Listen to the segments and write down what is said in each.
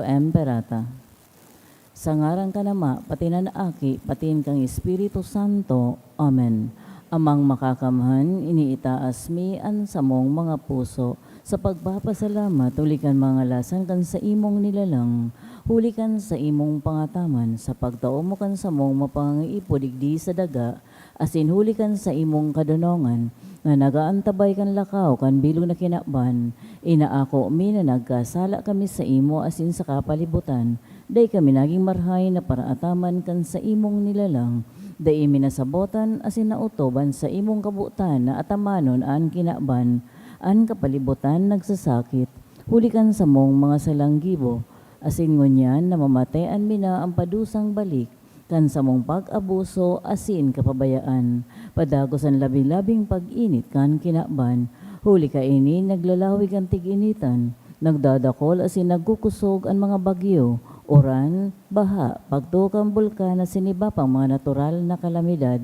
Emperata. Sa ngaran ka nama, pati na naaki, patiin kang Espiritu Santo. Amen. Amang makakamhan, iniitaas mi an samong mga puso. Sa pagpapasalamat, hulikan mga lasan kan sa imong nilalang. Hulikan sa imong pangataman, sa pagtao mo kan sa mong mapangiipo digdi sa daga, asin hulikan sa imong kadunongan, nga nagaantabay kan lakaw kan bilog na kinakban, inaako mi na nagkasala kami sa imo asin sa kapalibutan, day kami naging marhay na paraataman kan sa imong nilalang, day minasabotan asin nautoban sa imong kabutan na atamanon an kinakban, an kapalibutan nagsasakit, hulikan sa mong mga salanggibo, asin ngunyan na mamatayan mina ang padusang balik, kan sa mong pag-abuso asin kapabayaan, padagos ang labing-labing pag-init kan kinakban, huli ka ini naglalawig ang tig-initan, nagdadakol asin nagkukusog ang mga bagyo, uran, baha, pagtukang bulkan na siniba pang mga natural na kalamidad,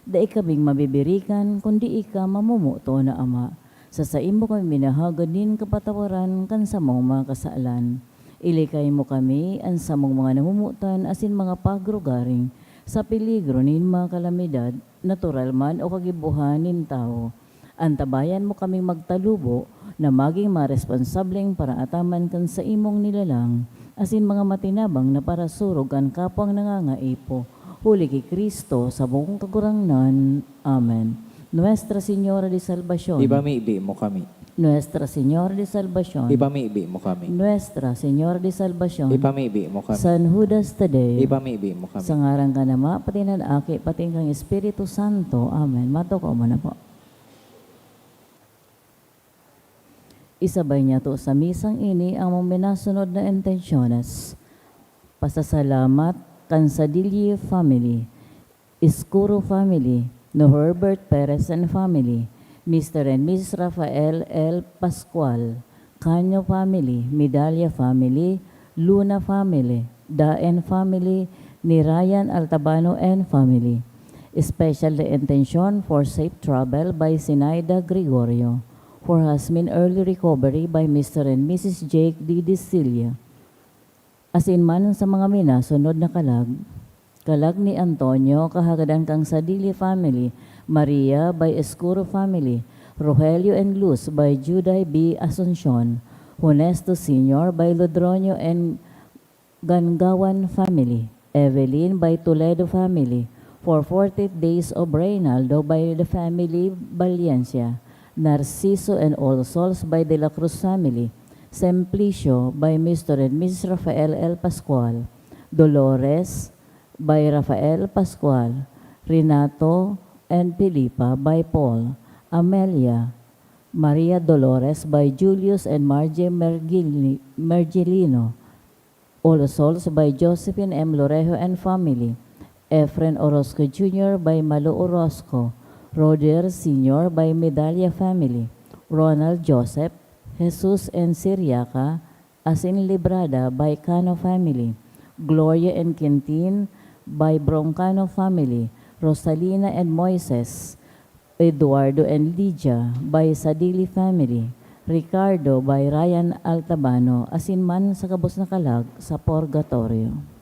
da ikabing mabibirikan kundi ika mamumuto na ama. Sa imo kami minahagad din kapatawaran kan sa mong mga kasaalan. Ilikay mo kami ang samong mga namumutan asin mga pagrugaring sa peligro nin mga kalamidad, natural man o kagibuhan nin tao. Antabayan mo kaming magtalubo na maging maresponsableng para ataman kan sa imong nilalang, asin mga matinabang na para surog ang kapwang nangangaipo. Huli kay Kristo sa buong kagurangnan. Amen. Nuestra Señora de Salvación. Ibamiibi mo kami. Nuestra Señora de Salvación. Ibamiibi mo kami. Nuestra Señora de Salvación. Ibamiibi mo kami. San Judas Tadeo. Ibamiibi mo kami. Sa ngaran ka nama, pati na aki, pati kang Espiritu Santo. Amen. Matoko mo na po. Isabay niya to sa misang ini ang mga minasunod na intensyones. Pasasalamat kan Sadilye family, Escuro family, no Herbert Perez and family, Mr. and Mrs. Rafael L. Pascual, Canyo family, Medalla family, Luna family, Daen family, ni Ryan Altabano and family. Special intention for safe travel by Sinaida Gregorio. For husband early recovery by Mr. and Mrs. Jake D. Dicilia. Asin man sa mga minasunod na kalag, kalag ni Antonio kahagadan kang Sadili family, Maria by Escuro family, Rogelio and Luz by Juday B. Asuncion, Honesto Sr. by Lodronio and Gangawan family, Evelyn by Toledo family, for 40 days of Reynaldo by the family Valencia, Narciso and All Souls by De La Cruz family, Simplicio by Mr. and Mrs. Rafael L. Pascual, Dolores by Rafael Pascual, Renato and Filipa by Paul, Amelia, Maria Dolores by Julius and Margie Mergilino, All Souls by Josephine M. Lorejo and family, Efren Orozco Jr. by Malo Orozco, Roder Sr. by Medalla family, Ronald Joseph, Jesus and Siriaca, Asin Librada by Cano family, Gloria and Quintin by Broncano family, Rosalina and Moises, Eduardo and Lydia by Sadili family, Ricardo by Ryan Altabano, asin man sa kabos na kalag sa purgatorio.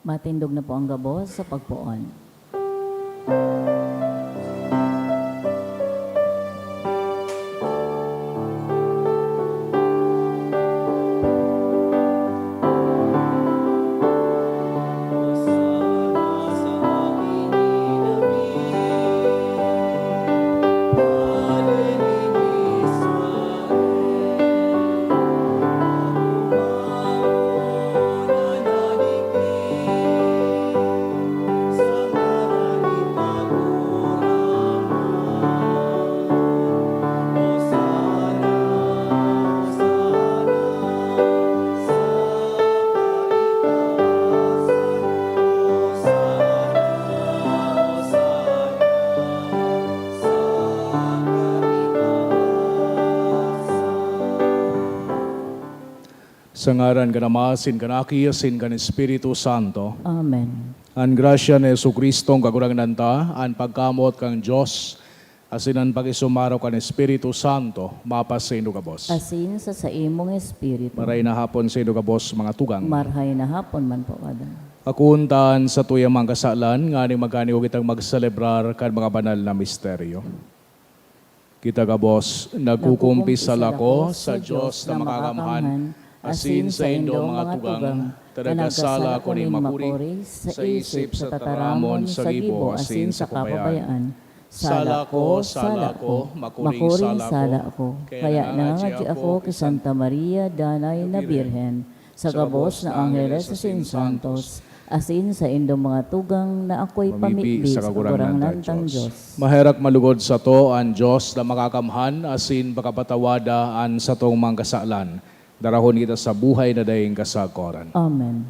Matindog na po ang gabos sa pagpuon. Sa ngaran ka namasin, kanaki, asin kan Espiritu Santo. Amen. Ang grasya ni Yesu Kristo, ang kagurangan ta, ang pagkamot kang Diyos, asin ang pag-isumaraw kan Espiritu Santo, mapas sa ino kabos. Asin sa imong espiritu. Maray na hapon sa ino kabos, mga tugang. Marhay na hapon man po kada. Akuntan sa tuyang mga kasalan, nga ni magkaniw kitang magselebrar kan mga banal na misteryo. Kita kabos, nagkukumpisal ako sa Diyos na makakamhan, asin sa indo mga tugang, tanagasala ko ni makuri, sa isip, sa tataramon, sa gibo, asin sa kapabayaan. Sala ko, makuring sala ko. Kaya nangangadya ako kay Santa Maria, Danay na Birhen, sa gabos na Angeles asin Santos, asin sa indo mga tugang na ako'y pamibig sa kagurangan ng Diyos. Maherak malugod sa to ang Diyos na makakamhan, asin pakapatawada an sa tong mga kasalan. Darahon kita sa buhay na dayeng kasakoran. Amen.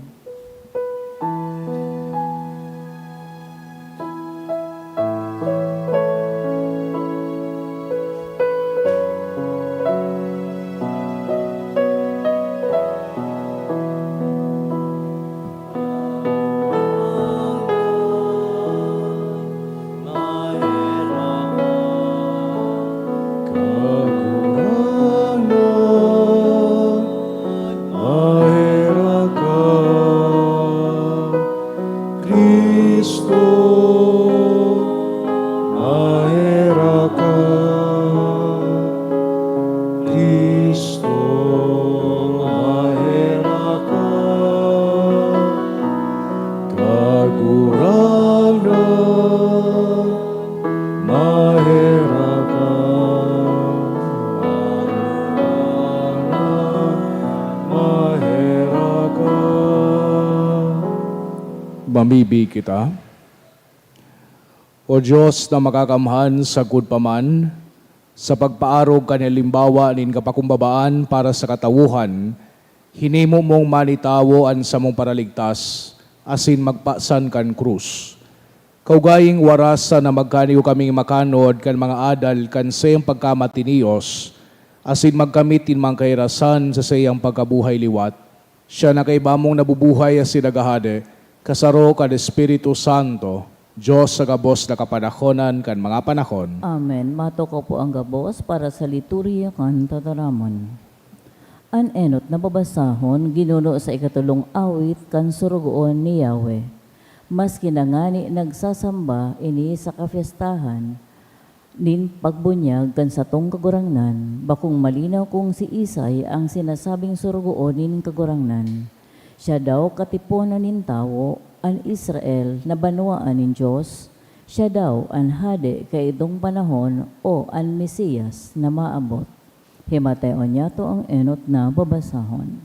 Mamibig kita. O Diyos na makakamhan sa paman, sa pagpaarog kanilimbawa nin kapakumbabaan para sa katawuhan, hinimo mong manitawo an sa mong paraligtas, asin magpasan kan krus. Kaugaying warasa na magkaniyo kaming makanod kan mga adal kan sayang pagkamatinios, asin magkamitin mang kairasan sa sayang pagkabuhay liwat, siya na kay bamong nabubuhay asin nagahade, kasaro kan Espiritu Santo, Diyos sa gabos na kapanahonan kan mga panahon. Amen. Mato ko po ang gabos para sa liturya kan tataramon. An enot na babasahon, ginuno sa ikatulong awit kan surugoon ni Yahweh. Mas kinangani nagsasamba ini sa kafiestahan, nin pagbunyag kan sa tong kagurangnan, bakong malinaw kung si Isay ang sinasabing surugoon nin kagurangnan. Siya daw katipunan nin tao, an Israel na banwaan nin Diyos. Siya daw an hade kay idong panahon o an Mesiyas na maabot. Himateo niya to ang enot na babasahon.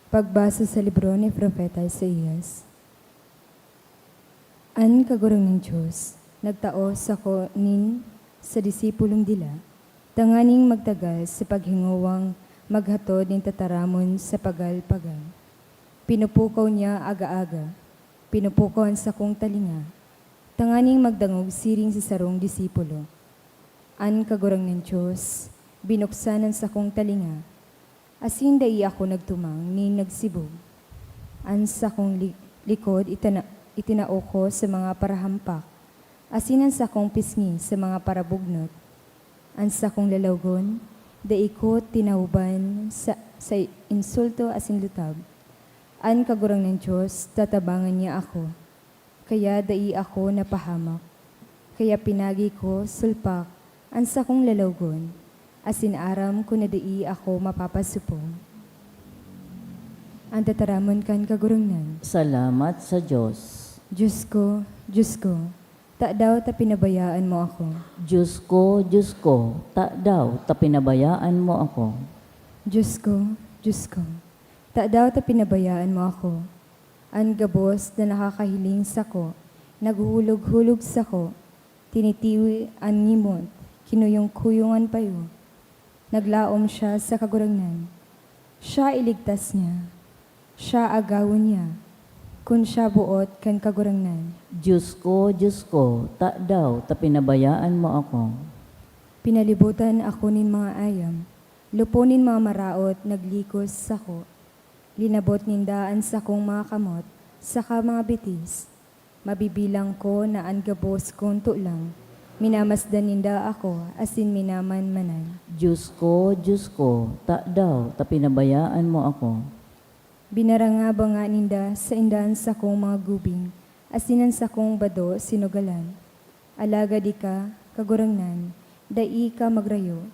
Pagbasa sa libro ni Propeta Isaías. An kagurang ng Diyos, nagtao sa nin sa disipulong dila, tanganing magtagal sa paghingawang maghatod ng tataramon sa pagal-pagal. Pinupukaw niya aga-aga, pinupukaw sa kong talinga, tanganing magdangog siring sa sarong disipulo. An kagurang ng Diyos, binuksanan sa kong talinga, asin dai ako nagtumang ni nagsibog. An sa kong likod itinao ko sa mga parahampak, asinan sa kong pisngi sa mga parabugnot. An sa kong lalawgon, dai ko tinauban sa insulto asin lutab. An kagurang ng Diyos, tatabangan niya ako. Kaya dai ako napahamak. Kaya pinagi ko sulpak an sa kong lalawgon. Asin aram ko na dai ako mapapasupong. Ang tataramon kan kagurangnan. Salamat sa Diyos. Diyos ko, ta daw ta pinabayaan mo ako. Diyos ko, ta daw, ta pinabayaan mo ako. Diyos ko, ta daw ta pinabayaan mo ako. Ang gabos na nakakahiling sako, naghuhulog-hulog sako, tinitiwi ang ngimot, kinuyong-kuyungan payo. Naglaom siya sa kagurangnan. Siya iligtas niya, siya agawon niya, kun siya buot kan kagurangnan. Diyos ko, ta daw, ta pinabayaan mo ako. Pinalibutan ako nin mga ayam, lupunin mga maraot, naglikos sako. Linabot nindaan sa kong mga kamot, saka mga bitis. Mabibilang ko na ang gabos kong tulang, minamasdan ninda ako, asin minaman manan. Diyos ko, ta daw, ta pinabayaan mo ako. Binaranga ba nga ninda sa indan sa kong mga gubing, asinan sa kong bado sinugalan. Alaga di ka, kagurangnan, dai ka magrayo,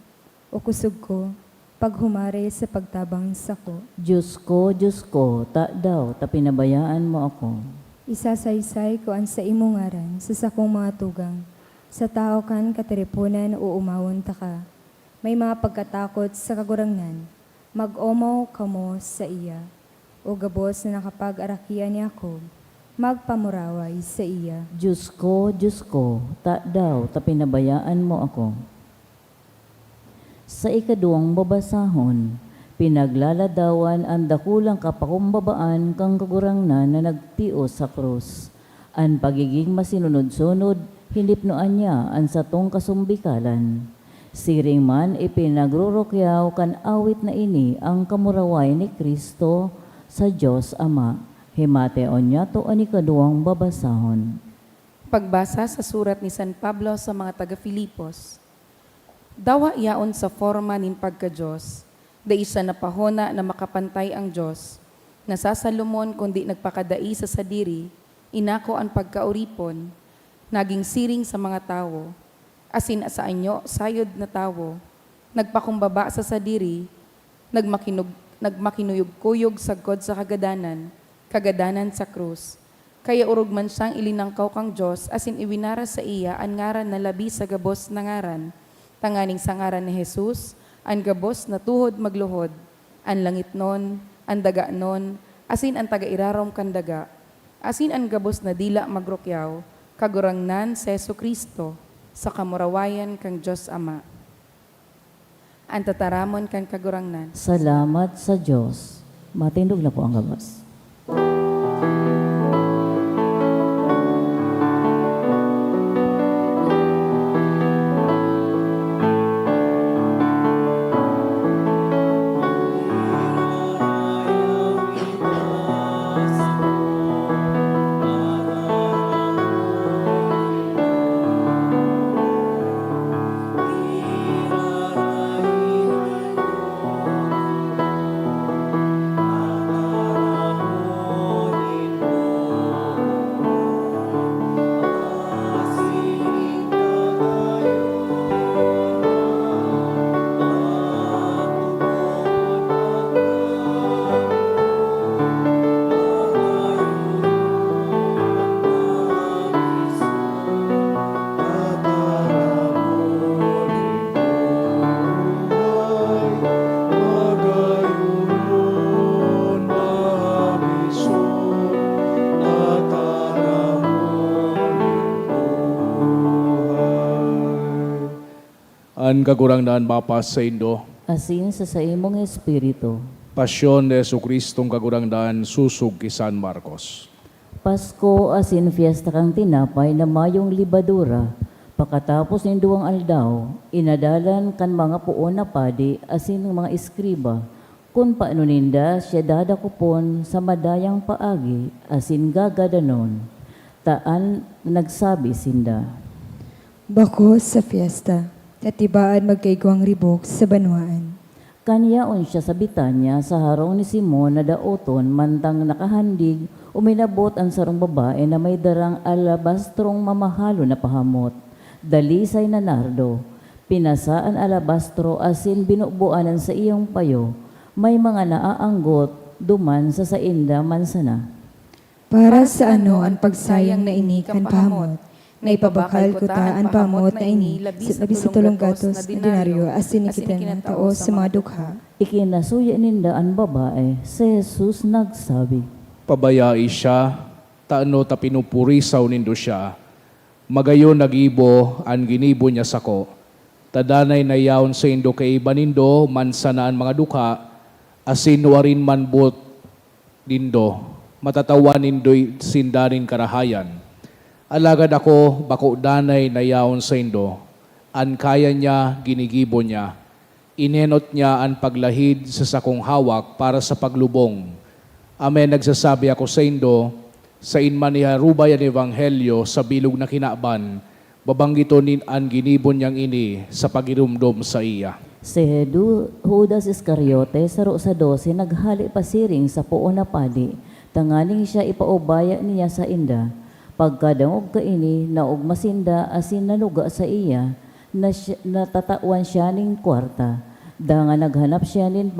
o kusog ko, paghumare sa pagtabang sako. Diyos ko, ta daw, ta pinabayaan mo ako. Isasaysay ko ang sa imungaran sa sakong mga tugang, sa tao kan katiripunan o umawon ta ka. May mga pagkatakot sa kagurangnan, mag-omaw kamo sa iya. O gabos na nakapag-arakian niya ako, magpamuraway sa iya. Diyos ko, ta daw, ta pinabayaan mo ako. Sa ikaduwang babasahon, pinaglaladawan ang dakulang kapakumbabaan kang kagurangnan na nagtios sa krus. Ang pagiging masinunod-sunod, hinipnoan niya ang satong kasumbikalan. Siring man ipinagrurukyaw kan awit na ini ang kamuraway ni Kristo sa Diyos Ama. Himateon niya to ang ikaduwang babasahon. Pagbasa sa surat ni San Pablo sa mga taga-Filipos. Dawa yaon sa forma nin pagka-Diyos, da isa na pahona na makapantay ang Diyos, nasasalumon kundi nagpakadai sa sadiri, inako ang pagkauripon, naging siring sa mga tao, asin sa anyo sayod na tao, nagpakumbaba sa sadiri, nagmakinuyog-kuyog sagkod sa kagadanan sa krus. Kaya urog man siyang ilinangkaw kang Diyos, asin iwinara sa iya ang ngaran na labi sa gabos na ngaran, tanganing sa ngaran ni Jesus, ang gabos na tuhod magluhod, ang langit non, ang daga non, asin ang taga-irarom kan daga, asin ang gabos na dila magrukyaw, kagurangnan sa Jesucristo, sa kamurawayan kang Diyos Ama. Ang tataramon kang kagurangnan. Salamat sa Diyos. Matindog na po ang gabas. An kagurangnan mapas sa Indo, Asin sa imong espiritu. Pasyon ni Jesucristong kagurangnan susug ki San Marcos. Pasko asin fiesta kang tinapay na mayong libadura. Pagkatapos ng duwang aldaw, inadalan kan mga puon na padi asin ng mga eskriba. Kung paano ninda siya dadakupon sa madayang paagi asin gagadanon. Taan nagsabi sinda. Bako sa fiesta, at tibaan magkaigwang ribok sa banwaan. Kanyaon siya sa Bitanya sa harong ni Simon na daoton mantang nakahandig uminabot ang sarong babae na may darang alabastrong mamahalo na pahamot. Dalisay na nardo, pinasaan alabastro asin binubuanan sa iyong payo. May mga naaanggot duman sa sainda mansana. Para sa ano ang pagsayang na ini kan pahamot, na ipabakal ko ta ang pahamot na ini, labis sa tulong gatos na dinaryo, asin ikitan ng tao sa mga dukha. Ikinasuya ninda ang babae, si Jesus nagsabi, Pabayai siya, taano ta pinupurisaw nindo siya. Magayon nagibo ang ginibo niya sako. Tadanay na yaon sa indo kay iba nindo, mansanaan mga duka, asin warin manbot nindo, matatawan nindo'y sindarin karahayan. Alagad ako, bako danay na yaon sa indo, an kaya niya, ginigibo niya. Inenot niya ang paglahid sa sakong hawak para sa paglubong. Amen, nagsasabi ako sa indo, sa inman iharubay ang ebanghelyo sa bilog na kinaban, babanggitonin ang ginibon niyang ini sa pagirumdom sa iya. Si Judas Iscariote, saro sa 12, naghali pasiring sa puo na padi. Tanganing siya ipaubaya niya sa inda. Pagkadangog ka ini, naog masinda asin naluga sa iya, natatawan siya ning kwarta. Danga naghanap siya nin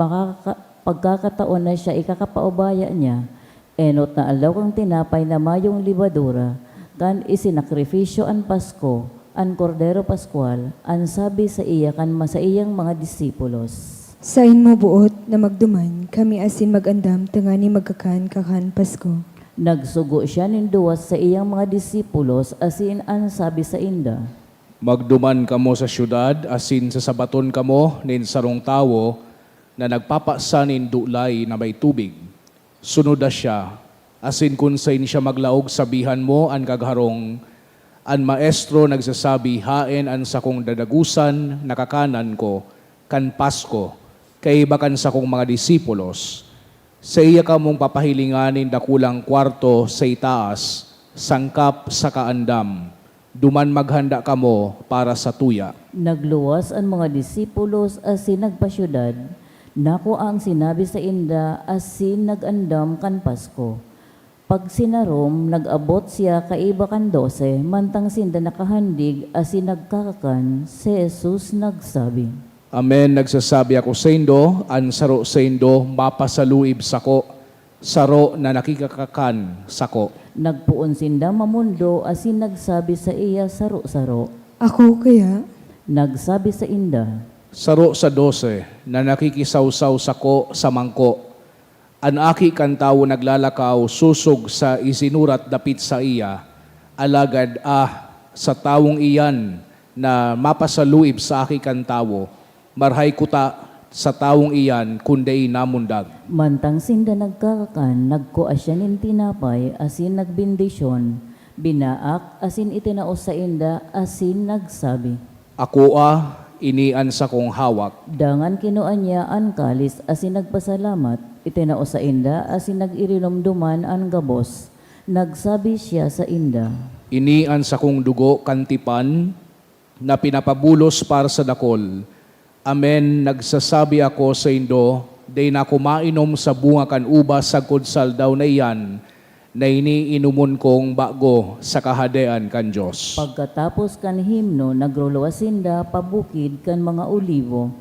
pagkakataon na siya ikakapaubaya niya. Enot na alaw kang tinapay na mayong libadura, kan isinakripisyo an Pasko, an Kordero Pascual, an sabi sa iya kan masaiyang mga disipulos. Sain mo buot na magduman, kami asin magandam tangani magkakan kakan Pasko. Nagsugo siya ninduwas sa iyang mga disipulos asin an sabi sa inda. Magduman kamo sa syudad, asin sa sabaton kamo, nin sarong tawo, na nagpapasanin dulay na may tubig. Sunoda siya, asin kung sain siya maglaog sabihan mo ang kagharong, an maestro nagsasabi, haen an sakong dadagusan, nakakanan ko, kan Pasko, kay bakan sakong mga disipulos. Sa iya ka mong papahilinganin dakulang kwarto sa itaas, sangkap sa kaandam, duman maghanda kamo para sa tuya. Nagluwas ang mga disipulos asin nagpasyudad, nako ang sinabi sa inda asin nagandam kan Pasko. Pag sinarom, nag-abot siya kaiba kan 12, mantang sinda nakahandig asin nagkakakan, si Jesus nagsabi. Amen, nagsasabi ako sa indo, an saro sa indo, mapasaluib sako, saro na nakikakakan sako. Nagpuon sinda mamundo asin nagsabi sa iya saro-saro. Ako kaya? Nagsabi sa inda, Saro sa 12, na nakikisawsaw sako sa mangko. An aki kan tawo naglalakaw, susog sa isinurat dapit sa iya, alagad sa tawong iyan na mapasaluib sa aki kan tawo, marhay kuta sa tawong iyan kundi namundag. mantang sinda nagkakakan, nagkuha siya nin tinapay asin nagbindisyon, binaak asin itinaos sa inda asin nagsabi. Ako inian sa kong hawak. Dangan kinuan niya ang kalis asin nagpasalamat, itinaos sa inda asin nag-irinomduman ang gabos. Nagsabi siya sa inda, Inian sa kong dugo kantipan na pinapabulos para sa dakol. Amen, nagsasabi ako sa indo, day na kumainom sa bunga kan ubas sa kudsal daw na iyan, na iniinumon kong bago sa kahadean kan Diyos. pagkatapos kan himno, nagruluwas sinda pabukid kan mga olivo.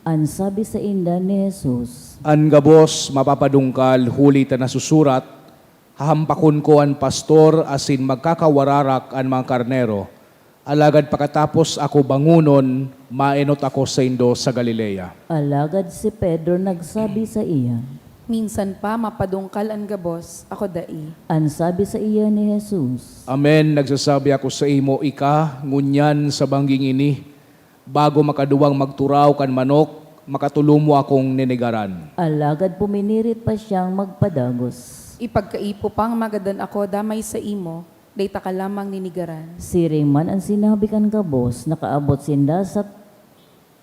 Ang sabi sa inda ni Jesus, An gabos mapapadungkal huli ta nasusurat, hahampakon ko an pastor asin magkakawararak an mga karnero. Alagad pagkatapos ako bangunon, maenot ako sa indo sa Galilea. alagad si Pedro nagsabi sa iya. Minsan pa mapadungkal ang gabos, ako dai. Ang sabi sa iya ni Jesus, Amen, nagsasabi ako sa imo, ngunyan sa bangging ini, bago makaduwang magturaw kan manok, makatulumo akong ninigaran. alagad puminirit pa siyang magpadagos. Ipagkaipo pang magadan ako damay sa imo, dayta ka lamang ninigaran. Siring man ang sinabi kan kabos, nakaabot sinda sa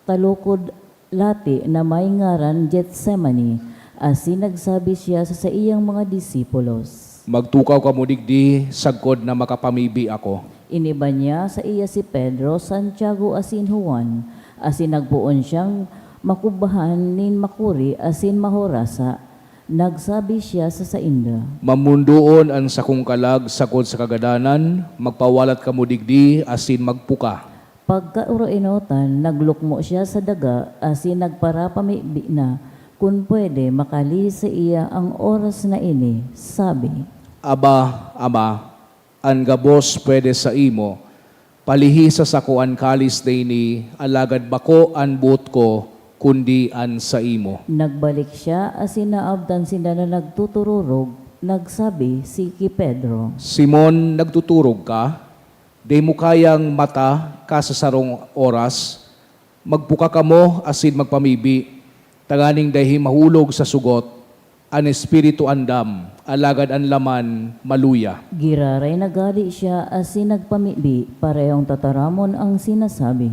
talukod lati na may ngaran Gethsemane, asin nagsabi siya sa iyang mga disipulos. Magtukaw ka mo digdi, sagkod na makapamibi ako. Iniba niya sa iya si Pedro, Santiago asin Juan, asin nagpuon siyang makubahan nin makuri asin mahorasa. Nagsabi siya sa sainda, Mamundoon ang sakong kalag sakod sa kagadanan, magpawalat kamo digdi asin magpuka. pagkaurainotan, naglukmo siya sa daga asin nagparapamibi na kung pwede makali sa iya ang oras na ini. Sabi, Aba, Ama, ang gabos pwede sa imo, palihi sa sakuan kalis ni alagad bako an buot ko, kundi an sa imo. nagbalik siya asin naabdan sila na nagtutururog. Nagsabi si Pedro, Simon, nagtuturog ka? Di mo kayang mata ka sa sarong oras? Magpuka ka mo asin magpamibi, tanganing dahi mahulog sa sugot, an espiritu andam, alagad an laman maluya. giraray nagali siya asin nagpamibi, parehong tataramon ang sinasabi.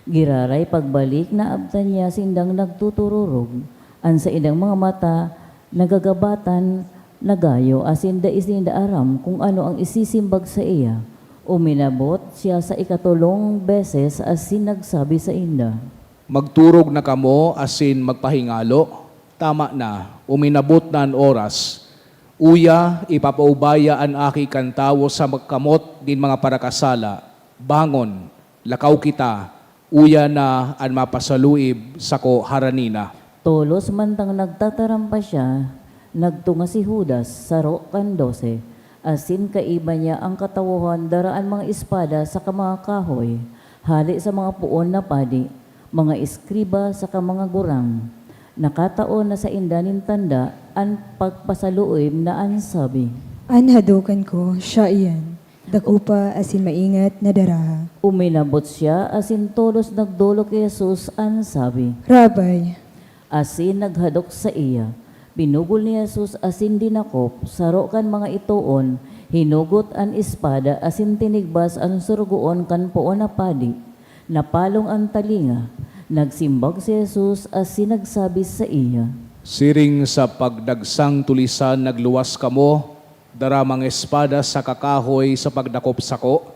Giraray pagbalik na abdan niya sindang nagtutururog, an sa idang mga mata nagagabatan nagayo asin da isinda aram kung ano ang isisimbag sa iya. Uminabot siya sa ikatulong beses asin nagsabi sa inda, Magturog na kamo asin magpahingalo, tama na, uminabot na ang oras. Uya, ipapaubaya ang aki kantawo sa magkamot din mga parakasala. Bangon, lakaw kita, uya na ang mapasaluib sa ko haranina. Tolos mantang nagtataram pa siya, nagtunga si Judas sa kan 12, asin kaiba niya ang katawuhan daraan mga espada sa mga kahoy, hali sa mga puon na padi, mga eskriba sa mga gurang. Nakataon na sa indanin tanda ang pagpasaluoy na ansabi. Anhadukan ko, siya iyan. Dakupa asin maingat na daraha. Uminabot siya asin tolos nagdulo kay Jesus ansabi. Rabay, Asin naghadok sa iya. Pinugol ni Jesus asin dinakop, saro kan mga ituon, hinugot an espada asin tinigbas an surugoon kan puon na padi. Napalong ang talinga. Nagsimbag si Jesus asin nagsabi sa iya. Siring sa pagdagsang tulisan nagluwas kamo, daramang espada sa kakahoy sa pagdakop sako.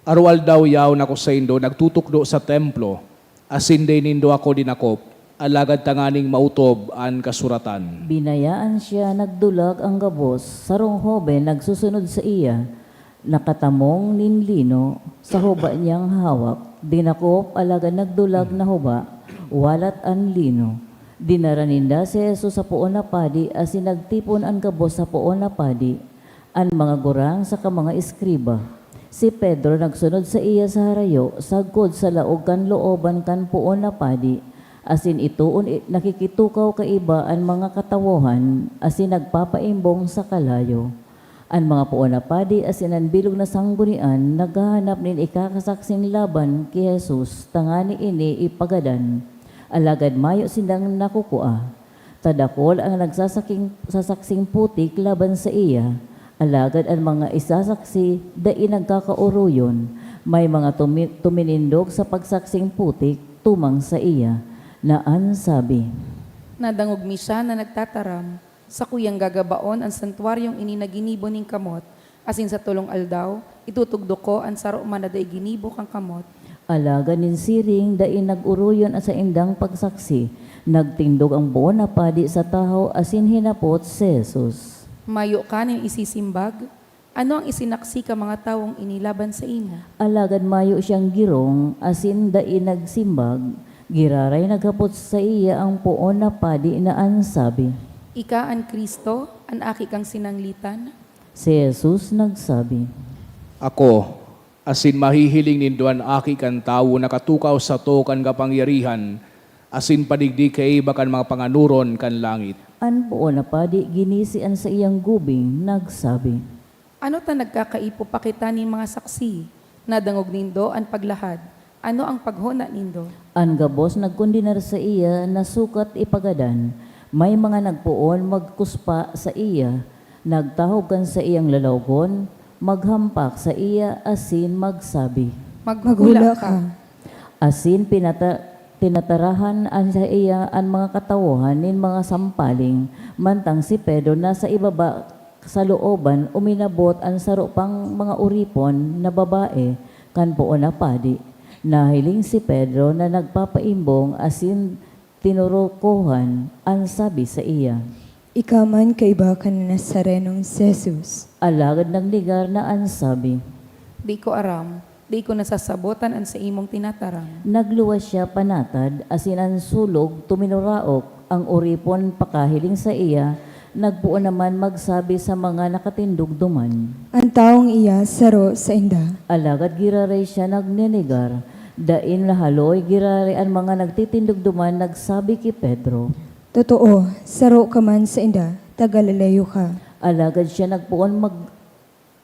Arwal daw yaw na ko sa indo, nagtutukdo sa templo, asin day nindo ako dinakop, alagad tanganing mautob ang kasuratan. Binayaan siya nagdulag ang gabos, sarong hoben nagsusunod sa iya. Nakatamong ninlino sa huba niyang hawak. Dinakop alagad nagdulag na huba, walat ang lino. Dinaraninda si Jesus sa puon na padi asin nagtipon ang gabos sa puon na padi, ang mga gurang sa mga eskriba. Si Pedro nagsunod sa iya sa harayo, sagkod sa laog kan looban kan puon na padi, asin ituon nakikitukaw kaiba ang mga katawuhan, asin nagpapaimbong sa kalayo. Ang mga puon na padi asin ang bilog na sanggunian, naghahanap nin ikakasaksing laban kay Jesus, tangani ini ipagadan. Alagad mayo silang nakukua. Tadakol ang sasaksing putik laban sa iya. Alagad ang mga isasaksi dai nagkakauruyon. May mga tuminindog sa pagsaksing putik tumang sa iya. Na ansabi, Nadangog mi siya na nagtataram, sa kuyang gagabaon ang santuaryong ininaginibon ning kamot, asin sa tulong aldaw, itutugdo ko ang saro man na day ginibo kang kamot. alaga nin siring dai naguruyon sa indang pagsaksi. Nagtindog ang buon na padi sa tahaw asin hinapot si Jesus. Mayo ka ning isisimbag, ano ang isinaksi ka mga tawong inilaban sa imo? Alagad mayo siyang girong asin dai nagsimbag. Giraray naghapot sa iya ang puon na padi na ansabi. Ika ang Kristo, ang aki kang sinanglitan? Si Jesus nagsabi, Ako, asin mahihiling ninduan aki kan tawo nakatukaw sa to kan kapangyarihan, asin padigdi kay bakan mga panganuron kan langit. An puon na padi ginisian sa iyang gubing, nagsabi. Ano ta nagkakaipo pa kita nin mga saksi? Nadangog nindo ang paglahad. Ano ang paghuna nindo? Ang gabos nagkundinar sa iya na sukat ipagadan. May mga nagpuon magkuspa sa iya, nagtahogan sa iyang lalawgon, maghampak sa iya asin magsabi. Maghula ka. Asin tinatarahan an sa iya ang mga katawuhan nin mga sampaling, mantang si Pedro nasa ibaba sa looban uminabot ang saro pang mga uripon na babae kan puon na padi. Nahiling si Pedro na nagpapaimbong asin tinurukuhan ang sabi sa iya. Ikaw man kaiba ka na Nazarenong si Jesus. Alagad ng ligar na ang sabi. Di ko aram, di ko nasasabotan ang sa imong tinataram. Nagluwas siya panatad asin ang sulog tuminuraok ang uripon pakahiling sa iya. Nagpuon naman magsabi sa mga nakatindog duman. Ang taong iya saro sa inda. Alagad giraray siya nagninigar. Dain lahaloy giraray ang mga nagtitindog duman nagsabi ki Pedro. Totoo, saro ka man sa inda, tagalalayo ka. Alagad siya nagpuon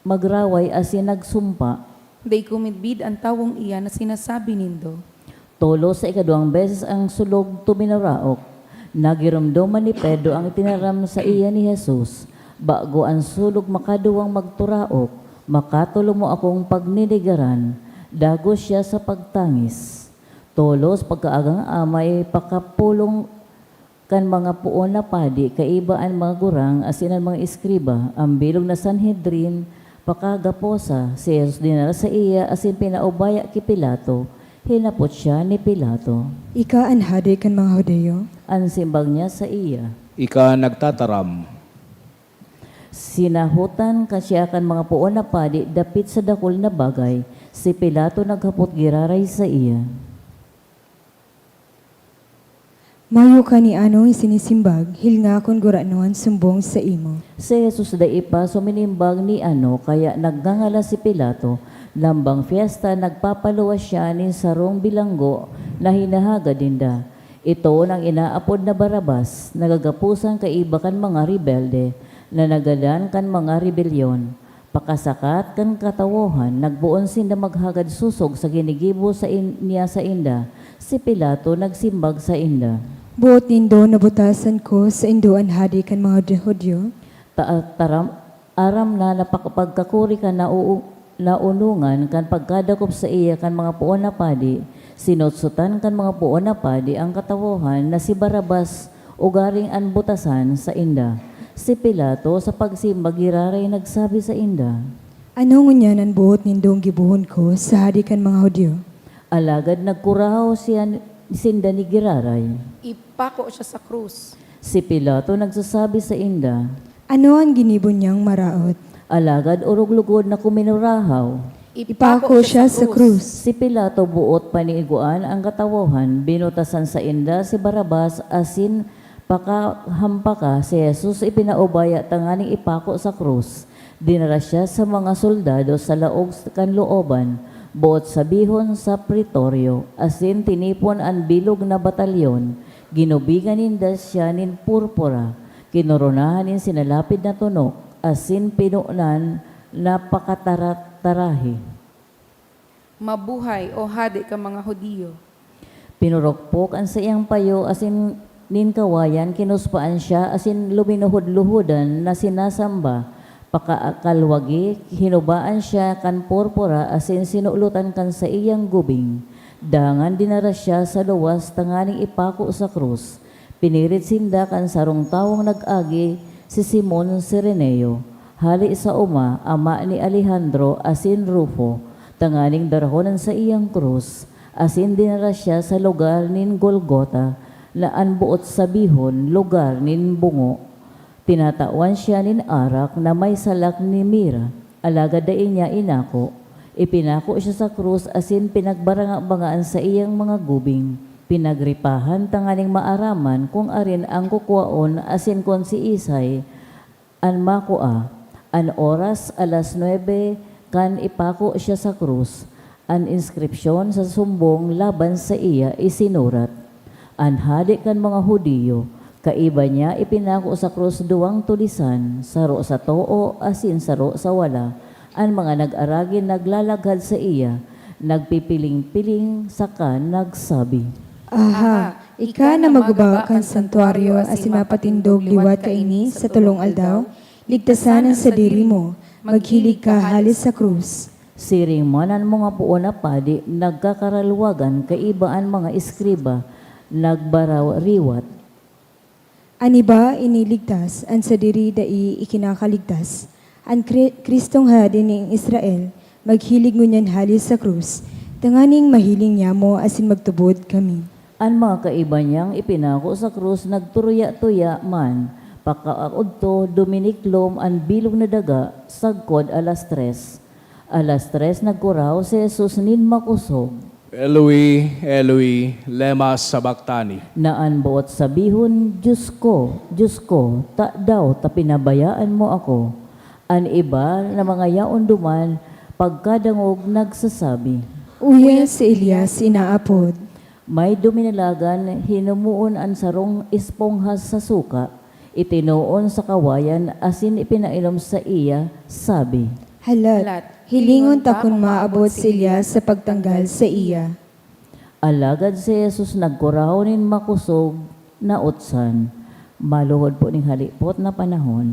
magraway asin nagsumpa. Di ko midbid ang tawong iya na sinasabi nindo. Tolo sa ikaduang beses ang sulog tuminuraok. Nagiramdaman ni Pedro ang itinaram sa iya ni Jesus. Bago ang sulog makaduwang magturaok, makatulo mo akong pagninigaran. Dago siya sa pagtangis. Tolos pagkaagang amay pakapulong kan mga puon na padi, kaiba ang mga gurang, asin ang mga iskriba, ang bilog na Sanhedrin, pakagaposa, si Jesus dinara sa iya, asin pinaubaya ki Pilato, hinapot siya ni Pilato. Ika ang hadi kan mga Hudeyo. Ang simbag niya sa iya. Ika nagtataram. Sinahutan kasya kan mga puon na padi, dapit sa dakol na bagay, si Pilato naghapot giraray sa iya. Mayo ka ni anong isinisimbag, hilnga kon guranoan sumbong sa imo. Si Jesus daipa suminimbag ni ano, kaya naggangala si Pilato. Lambang fiesta, nagpapaluwas siya ni sarong bilanggo na hinahaga dinda. Ito nang inaapod na Barabas, nagagapusan kaibakan mga rebelde, na nagadan kan mga rebelyon. Pakasakat kan katawohan, nagbuon sinda maghagad susog sa ginigibo sa niya sa inda. Si Pilato nagsimbag sa inda. Buot nindo nabutasan ko sa indo ang hadi kan mga Hudyo. Aram na napakapagkakuri ka na naunungan kan pagkadakop sa iya kan mga puon na padi, sinotsutan kan mga puon na padi ang katawohan na si Barabas ugaring anbutasan sa inda. Si Pilato sa pagsimbag giraray nagsabi sa inda. Ano ngunyan ang buot nindong gibuhon ko sa hadi kan mga Hudyo? Alagad nagkurahaw siya sinda ni giraray. Ipako siya sa krus. Si Pilato nagsasabi sa inda. Ano ang ginibon niyang maraot? Alagad uruglugod na kuminurahaw. Ipako siya sa krus. Si Pilato buot paniguan ang katawohan, binutasan sa inda si Barabas asin pakahampaka si Jesus ipinaubaya tanganing ipako sa krus. Dinara siya sa mga soldado sa laog kan looban, buot sabihon sa pretorio, asin tinipon ang bilog na batalyon, ginubigan ninda siya nin purpura, kinoronahan nin sinalapid na tunok, asin pinunan na pakatarat-tarahi. Mabuhay o hadi ka mga Hudiyo. Pinurokpok ang sa iyang payo asin ninkawayan, kinuspaan siya asin luminuhod-luhudan na sinasamba. Pakaakalwagi, hinubaan siya kan purpura asin sinulutan kan sa iyang gubing. Dangan dinara siya sa luwas tanganing ipako sa krus. Pinirit sinda kan sarong tawong nag-agi si Simon Sireneo. Hali sa uma, ama ni Alejandro asin Rufo. Tanganing darahonan sa iyang krus. Asin dinara siya sa lugar nin Golgota, laan buot sabihon, lugar nin bungo. Tinatawan siya nin arak na may salak ni Mira. Alagad dain niya inako. Ipinako siya sa krus asin pinagbaranga-bangaan sa iyang mga gubing. Pinagripahan tanganing maaraman kung arin ang kukwaon asin kon si Isay an makua. An oras alas 9 kan ipako siya sa krus. An inskripsyon sa sumbong laban sa iya isinurat. An hadi kan mga Hudiyo. Kaiba niya ipinako sa krus duwang tulisan, saro sa too asin saro sa wala. Ang mga nag-aragin naglalagad sa iya, nagpipiling-piling saka nagsabi. Aha, ika na magubao kan santuaryo asin mapatindog liwat ka ini sa tulong aldaw, ligtasan ang sa diri mo, maghilig ka halis sa krus. Siring manan mga puon na padi, nagkakaralwagan kaibaan mga iskriba, nagbaraw riwat. Ani ba iniligtas, an sa diri dai ikinakaligtas, an Kristong hadin ng Israel, maghilig ngunyan halis sa krus, tanganing mahiling niya mo asin magtubod kami. Ang mga kaiba niyang ipinako sa krus nagturuya-tuya man, pakaudto duminiklom ang bilog na daga, sagkod alas 3. Alas 3 nagkuraw si Jesus nin makusog, Eloi, Eloi, lema sabachthani. naan buot sabihon, Diyos ko, ta daw ta pinabayaan mo ako. An iba na mga yaon duman, pagkadangog nagsasabi, Uya si Elias inaapod. may duminalagan, hinumuon ang sarong esponghas sa suka, itinuon sa kawayan, asin ipinainom sa iya, sabi, Halat, hilingon ta kung maabot si Elias sa pagtanggal sa iya. alagad si Jesus nagkuraw nin makusog na utsan. Maluhod po ning halipot na panahon.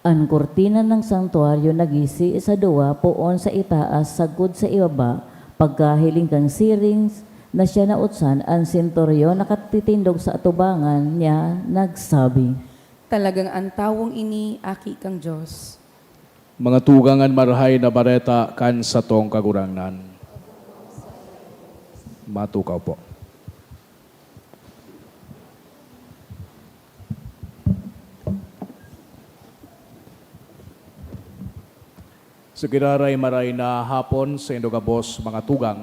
Ang kortina ng santuaryo nagisi sa duwa poon sa itaas sagud sa ibaba pagkahiling kang sirings na siya nautsan ang senturyo nakatitindog sa atubangan niya nagsabi, Talagang ang tawong ini, aki kang Diyos. Mga tugangan marhay na bareta kan sa tong kagurangnan. Matukaw po. Sa kiraray maray na hapon sa Indogabos mga tugang,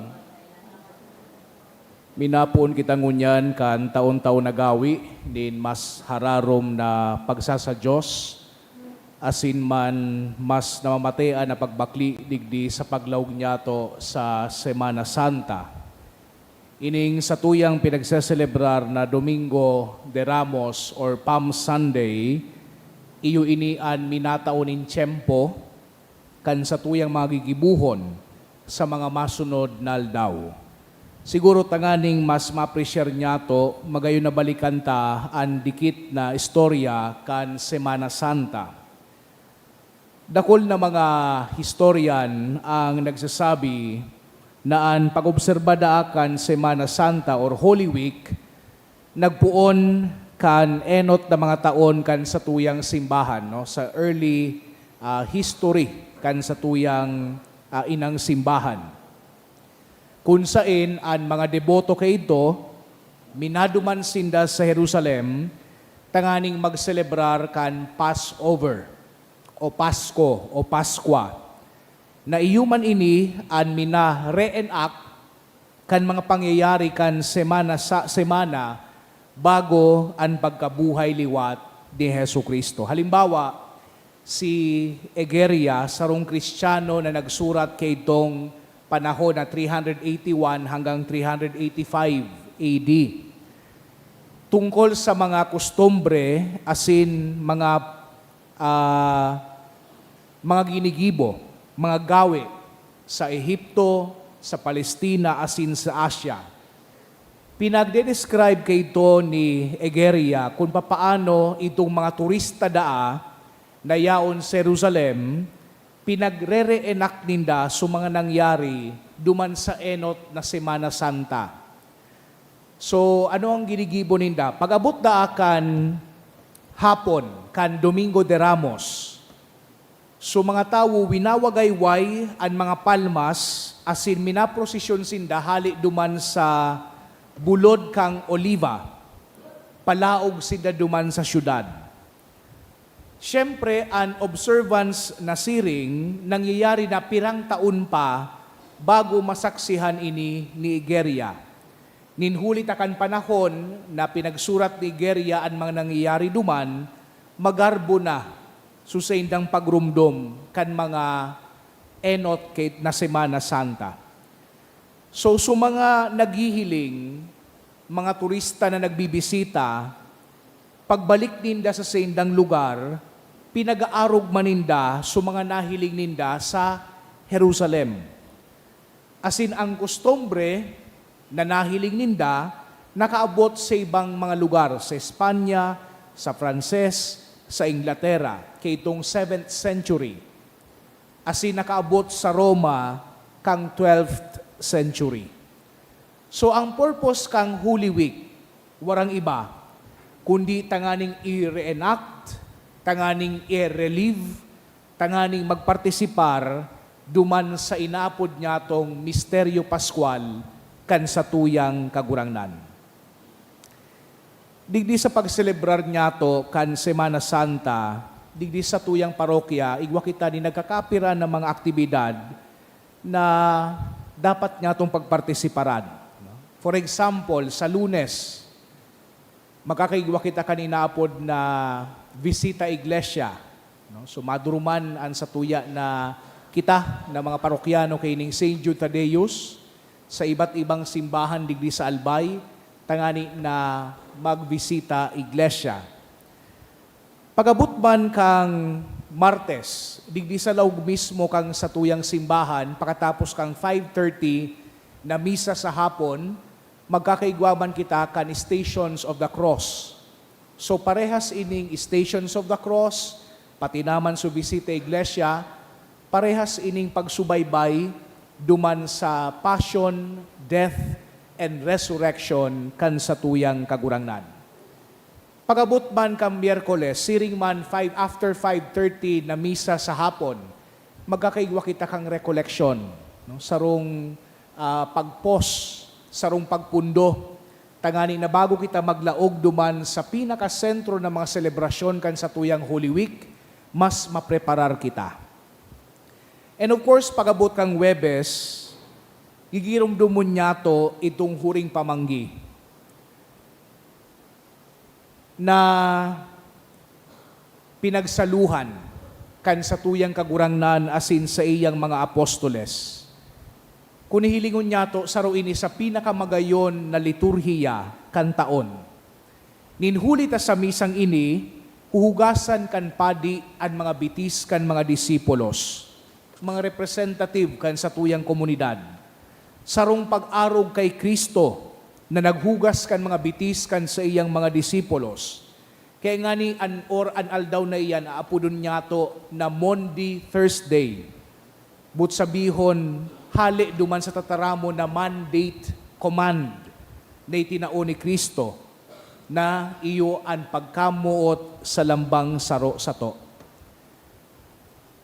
minapon kita ngunyan kan taon-taon nagawi din mas hararom na pagsasa Diyos asin man mas namamatean na pagbakli digdi sa paglawg niya to sa Semana Santa. Ining sa tuyang pinagseselebrar na Domingo de Ramos or Palm Sunday, iyo inian minataonin tiyempo kan sa tuyang magigibuhon sa mga masunod na aldaw. Siguro tanganing mas ma-appreciate niya to, magayon na balikan ta ang dikit na istorya kan Semana Santa. Dakol na mga historian ang nagsasabi na ang pag-obserba daakan Semana Santa or Holy Week, nagpuon kan enot na mga taon kan sa tuyang simbahan, no? Sa early history kan sa tuyang inang simbahan. Kung saan ang mga deboto kay ito, minaduman sinda sa Jerusalem, tanganing magselebrar kan Passover o Pasko o Paskwa. Na iyuman ini an mina reenact kan mga pangyayari kan semana bago ang pagkabuhay liwat ni Hesu Kristo. Halimbawa, si Egeria, sarong Kristiyano na nagsurat kay itong panahon na 381 hanggang 385 AD. Tungkol sa mga kustombre, asin mga ginigibo, mga gawe sa Ehipto, sa Palestina, asin sa Asya. Pinagde-describe kay ito ni Egeria kung papaano itong mga turista na yaon sa Jerusalem, pinagre-reenact ninda sa mga nangyari duman sa enot na Semana Santa. So, ano ang ginigibo ninda? Pag-abot daakan hapon, kan Domingo de Ramos, so mga tao winawagayway ang mga palmas, asin minaprosesyon sinda hali duman sa bulod kang oliva, palaog sinda duman sa syudad. Siyempre, ang observance na siring nangyayari na pirang taon pa bago masaksihan ini ni Egeria. Ninhulit akan panahon na pinagsurat ni Egeria ang mga nangyayari duman, magarbo na susaindang pagrumdom kan mga enot na Semana Santa. So, mga naghihiling, mga turista na nagbibisita, pagbalik ninda sa saindang lugar, pinag-aarog maninda sa mga nahiling ninda sa Jerusalem. Asin ang kustombre na nahiling ninda, nakaabot sa ibang mga lugar, sa Espanya, sa Frances, sa Inglaterra, kay itong 7th century. Asin nakaabot sa Roma, kang 12th century. So ang purpose kang Holy Week, warang iba, kundi tanganing i-reenact, tanganing i-relive, tanganing magpartisipar duman sa inaapod niya tong Misteryo Pascual kan sa tuyang kagurangnan. Digdi sa pagselebrar niya to kan Semana Santa, digdi sa tuyang parokya, igwa kita ni nagkakapira ng mga aktibidad na dapat nga itong pagpartisiparan. For example, sa Lunes, magkakaigwa kita kanina apod na Visita Iglesia. So maduruman ang sa tuya na kita, na mga parokyano kay ning St. Jude Thaddeus, sa iba't ibang simbahan digdi sa Albay, tangani na magbisita Iglesia. Pagabot man kang Martes, digdi sa laog mismo kang sa tuyang simbahan, pakatapos kang 5:30 na misa sa hapon, magkakaigwaman kita kan Stations of the Cross. So parehas ining Stations of the Cross, pati naman sa Visita Iglesia, parehas ining pagsubaybay duman sa Passion, Death, and Resurrection kan sa tuyang kagurangnan. Pagabot man kang Miyerkules, siring man after 5:30 na misa sa hapon, magkakaigwa kita kang recollection, sarong pagpos, sarong pagpundo, tangani na bago kita maglaog duman sa pinakasentro ng mga selebrasyon kan sa tuyang Holy Week, mas mapreparar kita. And of course, pagabot kang Huwebes, gigirom dumon niya to itong huring pamanggi na pinagsaluhan kan sa tuyang kagurangnan asin sa iyang mga apostoles. Kung hilingon niya to, saro ini sa pinakamagayon na liturhiya kan taon. Ninhuli ta sa misang ini, uhugasan kan padi ang mga bitis kan mga disipulos, mga representative kan sa tuyang komunidad. Sarong pag-arog kay Kristo na naghugas kan mga bitis kan sa iyang mga disipulos. Kaya nga ni an aldaw na iyan, aapudon niya to na Monday, Thursday. But sabihon, hali duman sa tataramo na mandate, command na itinao ni Kristo na iyo ang pagkamuot sa lambang saro sato.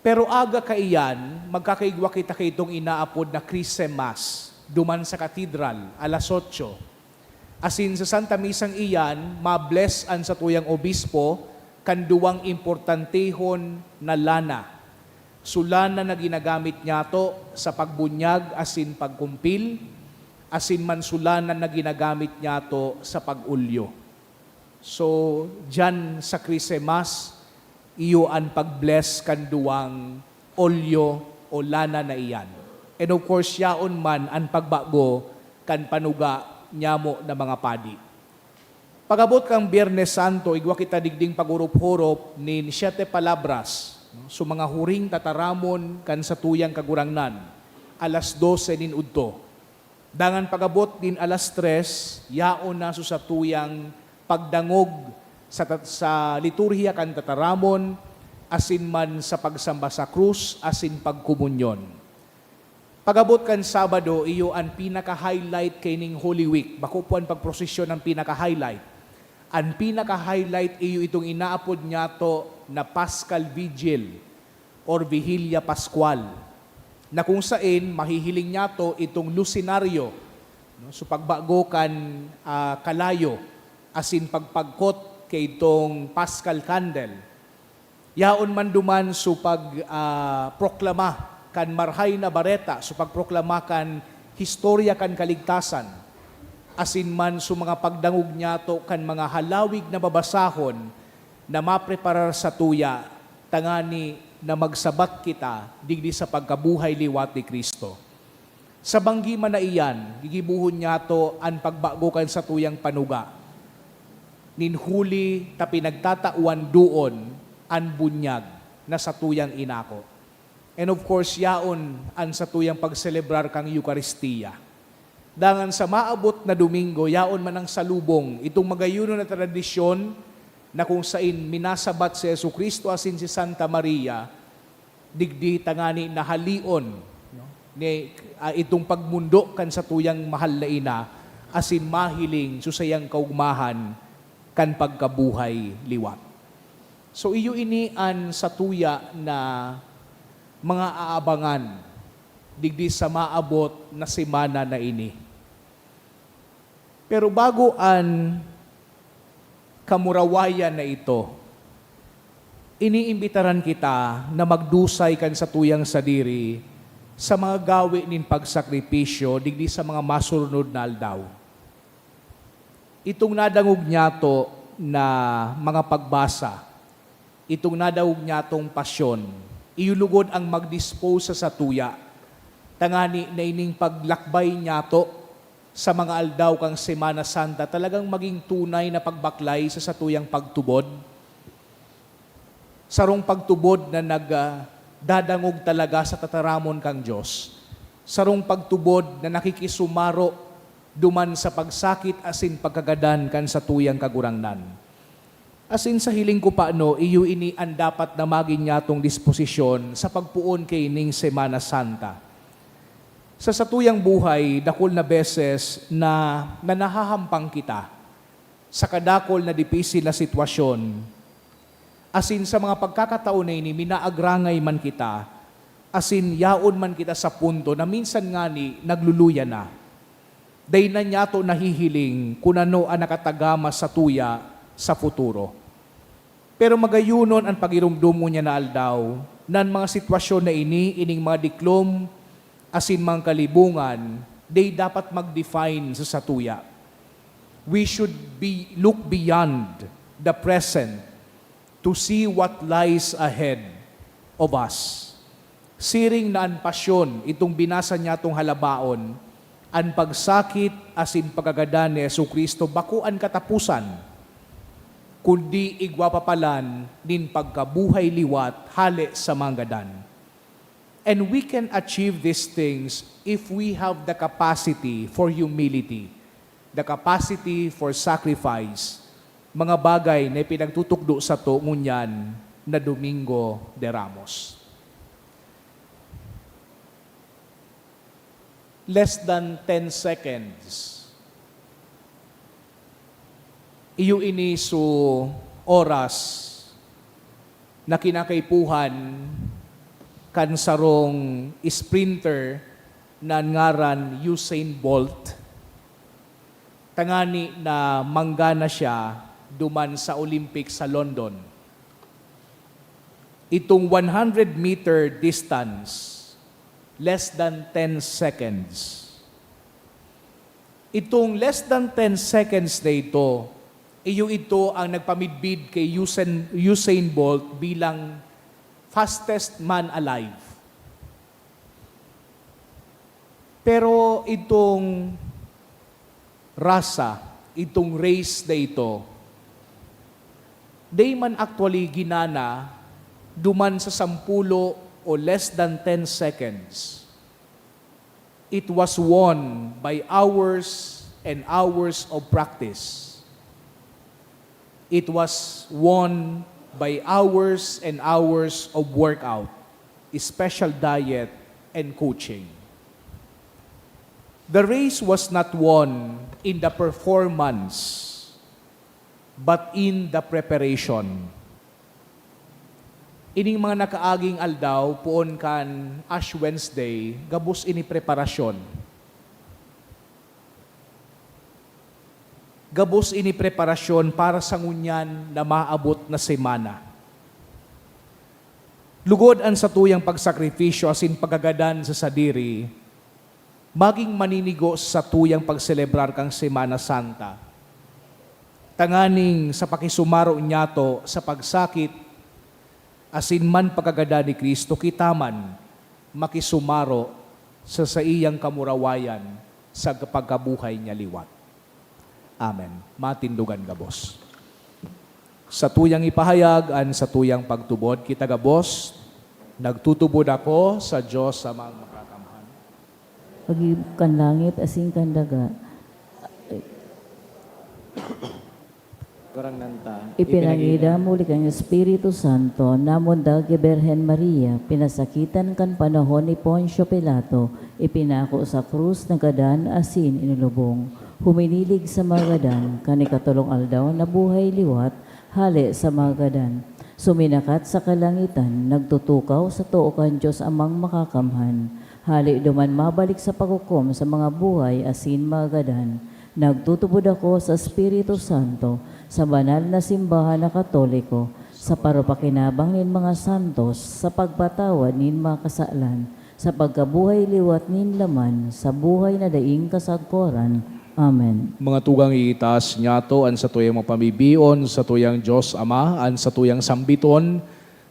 Pero aga kaiyan, magkakaigwa kita kay itong inaapod na Christmas duman sa katedral, alas 8. Asin sa Santa Misang iyan, mabless an sa tuyang obispo, kanduwang importantehon na lana. Sulana na ginagamit niya to sa pagbunyag asin pagkumpil, asin man sulana na ginagamit niya to sa pag-ulyo. So, dyan sa Christmas, iyo ang pag-bless kanduwang olyo o lana na iyan. And of course, yaon man ang pagbago kan panuga nyamo na mga padi. Pagabot kang Biyernes Santo, igwa kita digding pagurup-hurup ni 7 palabras, so mga huring tataramon kan sa tuyang kagurangnan, alas 12 nin udto. Dangan pagabot din alas 3, yaon na sa tuyang pagdangog sa liturhiya kan tataramon, asin man sa pagsamba sa krus, asin pagkomunyon. Pagabot kan Sabado, iyo ang pinaka-highlight kay ning Holy Week. Bakupuan pagprosesyon ang pinaka-highlight. Ang pinaka-highlight iyo itong inaapod niya to na Paschal Vigil or Vigilia Pascual, na kung saan mahihiling niya to itong lusinaryo, so pagbago kan kalayo, asin pagpagkot kay itong Paschal Candle. Yaon man duman so pagproklama kan marhay na bareta, so pagproklama kan historya kan kaligtasan, asin man so mga pagdangog niya to kan mga halawig na babasahon na mapreparar sa tuya, tangani na magsabat kita digdi sa pagkabuhay liwat ni Kristo. Sa banggi man na iyan, gigibuhon niya to ang pagbagukan sa tuyang panuga. Ninhuli ta pinagtatauan doon ang bunyag na sa tuyang inako. And of course, yaon ang sa tuyang pagselebrar kang Eucharistia. Dangan sa maabot na Domingo, yaon man ang salubong, itong magayuno na tradisyon na kung saan minasabat si Jesucristo asin si Santa Maria, digdi tangani na halion, itong pagmundo kan sa tuyang mahal na ina, asin mahiling susayang kaugmahan kan pagkabuhay liwat. So iyo inian sa tuya na mga aabangan digdi sa maabot na semana na ini. Pero bago an kamurawayan na ito, iniimbitaran kita na magdusay kan sa tuyang sadiri sa mga gawi nin pagsakripisyo digdi sa mga masurunod na aldaw. Itong nadangog niyato na mga pagbasa, itong nadangog niyatong pasyon, iyulugod ang magdispose sa tuya, tangani na ining paglakbay niyato sa mga aldaw kang Semana Santa, talagang maging tunay na pagbaklay sa satuyang pagtubod. Sarong pagtubod na nagdadangog talaga sa tataramon kang Diyos. Sarong pagtubod na nakikisumaro duman sa pagsakit asin pagkagadan kan sa tuyang kagurangnan. Asin sa hiling ko paano, iyo ini ang dapat na maging nyatong disposisyon sa pagpuon kay ning Semana Santa. Sa satuyang buhay, dakol na beses na nahahampang kita sa kadakol na dipisil na sitwasyon. Asin sa mga pagkakataon na ini, minaagrangay man kita, asin yaon man kita sa punto na minsan nga ni nagluluya na. Day na niya to nahihiling kung ano ang nakatagama sa tuya sa futuro. Pero magayunon ang pagirumdum mo niya na aldaw, nan mga sitwasyon na ining mga diklom, asin mga kalibungan, they dapat mag-define sa satuya. We should look beyond the present to see what lies ahead of us. Siring na ang pasyon, itong binasa niya itong halabaon, ang pagsakit asin pagkagadan ni Jesucristo, bako ang katapusan, kundi igwapapalan din pagkabuhay liwat, hali sa manggadan. And we can achieve these things if we have the capacity for humility, the capacity for sacrifice, mga bagay na pinagtutukdo sa to ngunyan na Domingo de Ramos. Less than 10 seconds. Iyo ini so oras na kinakaipuhan kan sarong sprinter na ngaran Usain Bolt. Tangani na manggana siya duman sa Olympics sa London. Itong 100-meter distance, less than 10 seconds. Itong less than 10 seconds na ito ang nagpamidbid kay Usain Bolt bilang fastest man alive. Pero itong itong race na ito, they man actually ginana duman sa 10 o less than 10 seconds. It was won by hours and hours of practice. It was won by hours and hours of workout, special diet, and coaching. The race was not won in the performance, but in the preparation. Ining mga nakaaging aldaw, puon kan Ash Wednesday, gabos ini preparasyon. Gabos ini preparasyon para sa ngunyan na maabot na semana. Lugod ang satuyang pagsakripisyo asin pagagadan sa sadiri, maging maninigo sa tuyang pagselebrar kang Semana Santa. Tanganing sa pakisumaro niyato sa pagsakit, asin man pagagada ni Kristo, kitaman makisumaro sa iyang kamurawayan sa pagkabuhay niya liwat. Amen. Matindugan gabos. Sa tuyang ipahayag, an sa tuyang pagtubod, kita gabos, nagtutubod ako sa Diyos sa mga makakamhan. Pag-ikan langit, asing kan daga. Gurang nanta. Ipinangida muli kang Espiritu Santo, namundag kay Berhen Maria, pinasakitan kan panahon ni Poncio Pilato, ipinako sa krus ng gadan asin inulubong. Huminilig sa magadan, kanikatulong aldaw na buhay liwat, hali sa magadan. Suminakat sa kalangitan, nagtutukaw sa tuo kan Diyos amang makakamhan. Hali duman mabalik sa paghukom sa mga buhay asin magadan. Nagtutubod ako sa Espiritu Santo, sa banal na simbahan na Katoliko, sa parupakinabang nin mga santos, sa pagpatawad nin mga kasalan, sa pagkabuhay liwat nin laman, sa buhay na daing kasagkoran. Amen. Mga tugang iitaas niya to, an sa tuyang mapamibion, sa tuyang Diyos Ama, an sa tuyang sambiton,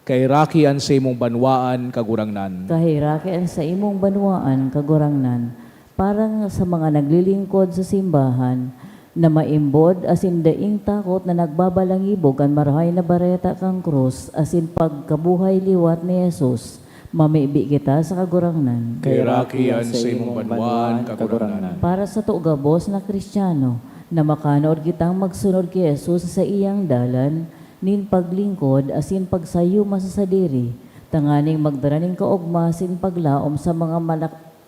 kay Raki an sa imong banwaan, kagurangnan. Kahirakian sa imong banwaan, kagurangnan, parang sa mga naglilingkod sa simbahan, na maimbod asin daing takot na nagbabalangibog kan marahay na bareta kang krus asin pagkabuhay liwat ni Jesus, mamibi kita sa kagurangnan. Kay Raki an sa imong banwaan, kagurangnan. Para sa tuugabos na Kristiyano, na makanood kitang magsunod kay Jesus sa iyang dalan, nin paglingkod asin pagsayo masasadiri, tanganing magdaraning kaugma asin paglaom sa mga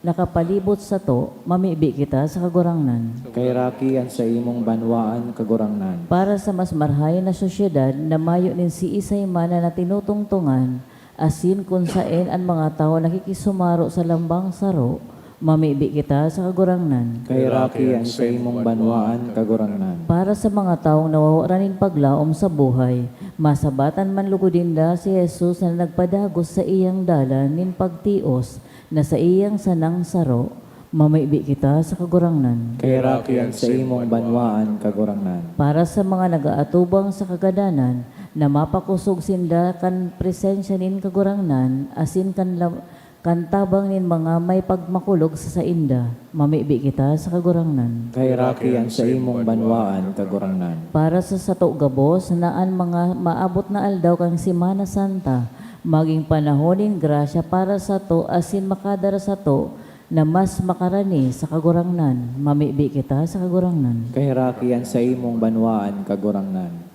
nakapalibot sa to, mamibi kita sa kagurangnan. Kay Raki an sa imong banwaan, kagurangnan. Para sa mas marhay na sosyedad na mayo nin si isay mana na tinutungtungan, asin kung sain ang mga tao nakikisumaro sa lambang saro, mamibi kita sa kagurangnan. Kay Raki an sa imong banwaan, kagurangnan. Para sa mga taong nawawaranin paglaom sa buhay, masabatan man lugudinda si Jesus na nagpadagos sa iyang dalan nin pagtios, na sa iyang sanang saro, mamibi kita sa kagurangnan. Kay Raki an sa imong banwaan, kagurangnan. Para sa mga nagaatubang sa kagadanan, na mapakusog sinda kan presensya nin kagurangnan, asin kan tabang nin mga may pagmakulog sa sainda, mamibi kita sa kagurangnan. Kay Raki an sa imong banwaan, kagurangnan. Para sa sato gabos, naan mga maabot na aldaw kang Simana Santa, maging panahonin grasya para sa to asin makadara sa to na mas makarani sa kagurangnan, mamibi kita sa kagurangnan. Kay Raki an sa imong banwaan, kagurangnan.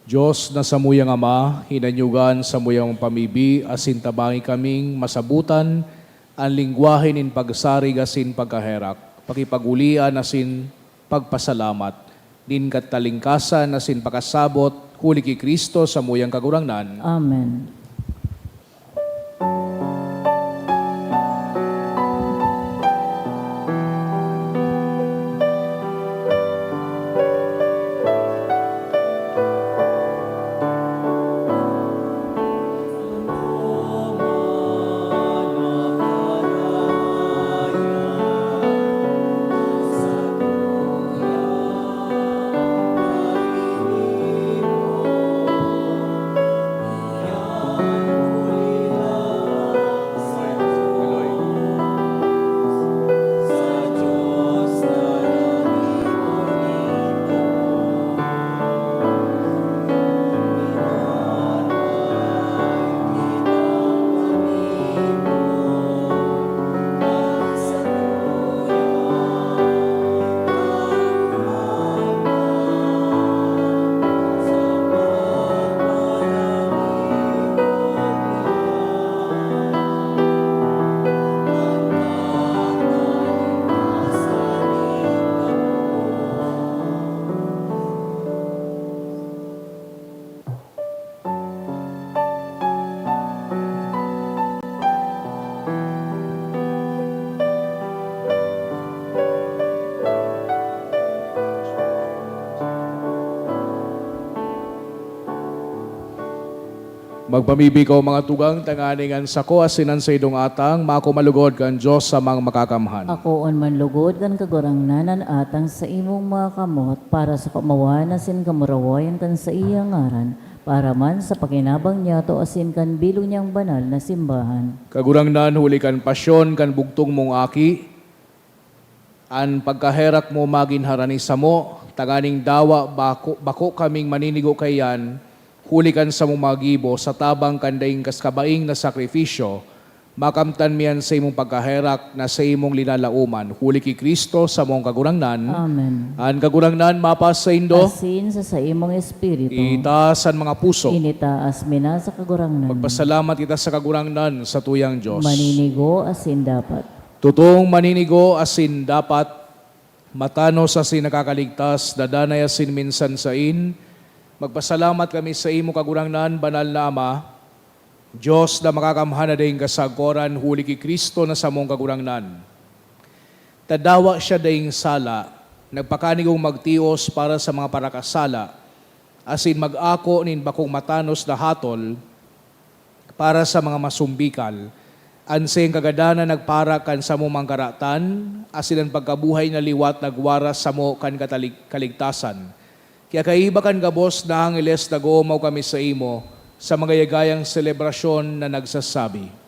Diyos na sa muyang Ama, hinanyugan sa muyang pamibi, asin tabangi kaming masabutan, ang lingwahe nin pagsarig asin pagkaherak, pakipagulian asin pagpasalamat, nin katalingkasan asin pakasabot, huli ki Kristo sa muyang kagurangnan. Amen. Magpamibi ko mga tugang tanganingan sa ko asinan sa idong atang, mako malugod kan Diyos sa mga makakamhan. Ako on manlugod kan kagurangnanan atang sa imong mga kamot para sa pamawan asin kamurawayan kan sa iyang ngaran, para man sa pakinabang niya to asin kan bilog niyang banal na simbahan. Kagurangnan huli kan pasyon kan bugtong mong aki, an pagkaherak mo maginharani sa mo, tanganing dawa bako kaming maninigo kayan, huli kan sa mong magibo sa tabang kandaing kaskabaing na sakripisyo, makamtan miyan sa imong pagkaherak na sa imong linalauman. Huli ki Kristo sa mong kagurangnan. Amen. An kagurangnan mapas sa indo. Asin sa imong espiritu. Itasan mga puso. Initaas mina sa kagurangnan. Magpasalamat kita sa kagurangnan sa tuyang Diyos. Maninigo asin dapat. Totoong maninigo asin dapat, matanos asin nakakaligtas, dadanay asin minsan sain. Magpasalamat kami sa imo kagurangnan, banal na Ama, Diyos na makakamhana dayong kasagkoran, huli ki Kristo na sa mong kagurangnan. Tadawa siya dayong sala, nagpakanigong magtios para sa mga parakasala, asin mag-ako nin bakong matanos na hatol para sa mga masumbikal. Anseng kagadanan nagparakan sa mo mangkaratan, asin ang pagkabuhay na liwat nagwara sa mo kan kaligtasan. Kaya kaiba kan gabos na hangiles nag-uumaw kami sa imo, sa mga yagayang selebrasyon na nagsasabi.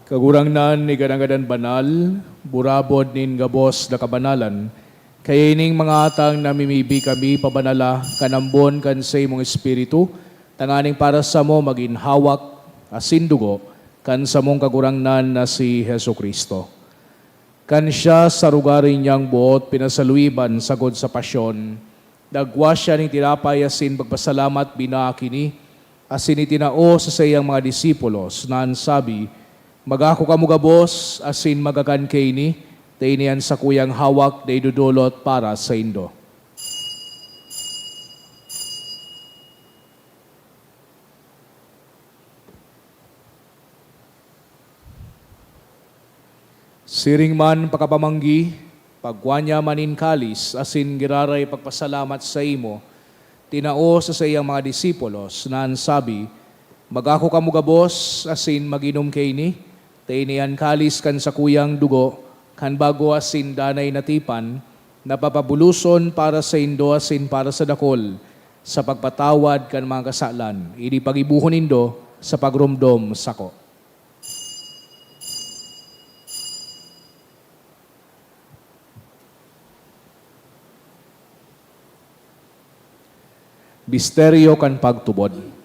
Kagurangnan ni ganagadan banal, burabod nin gabos na kabanalan, kaya ining mga atang namimibi kami pabanala, kanambon kan sa imong espiritu, tanganing para sa mo maging hawak, asin dugo, kan sa mong kagurangnan na si Heso Kristo. Kan siya sa rugarin niyang buot, pinasaluiban sagod sa pasyon, dagwa siya ning tinapay asin pagpasalamat binakini, asin itinao sa sayang mga disipulos, na sabi, magako kamo gabos, asin magakan kay ni, tainian sa kuyang hawak, day dudulot para sa indo. Siring man pakapamanggi, pagwanya manin kalis, asin giraray pagpasalamat sa imo, tinao sa sayang mga disipulos, na sabi, magako kamo gabos, asin maginom kay ni, tainian kalis kan sa kuyang dugo, kan bago asin danay natipan, napapabuluson para sa indo asin para sa dakol, sa pagpatawad kan mga kasalan, ini pagibuhon indo sa pagrumdom sako. Misteryo kan pagtubod.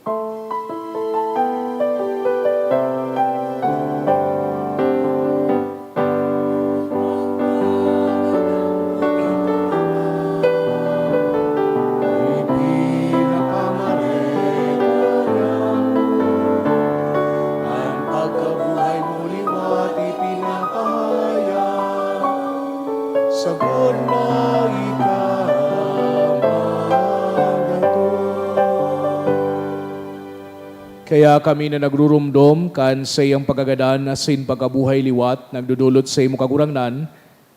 Kaya kami na nagrurumdom kan sa iyang pagagadan asin pagkabuhay liwat, nagdudulot sa imo kagurangnan,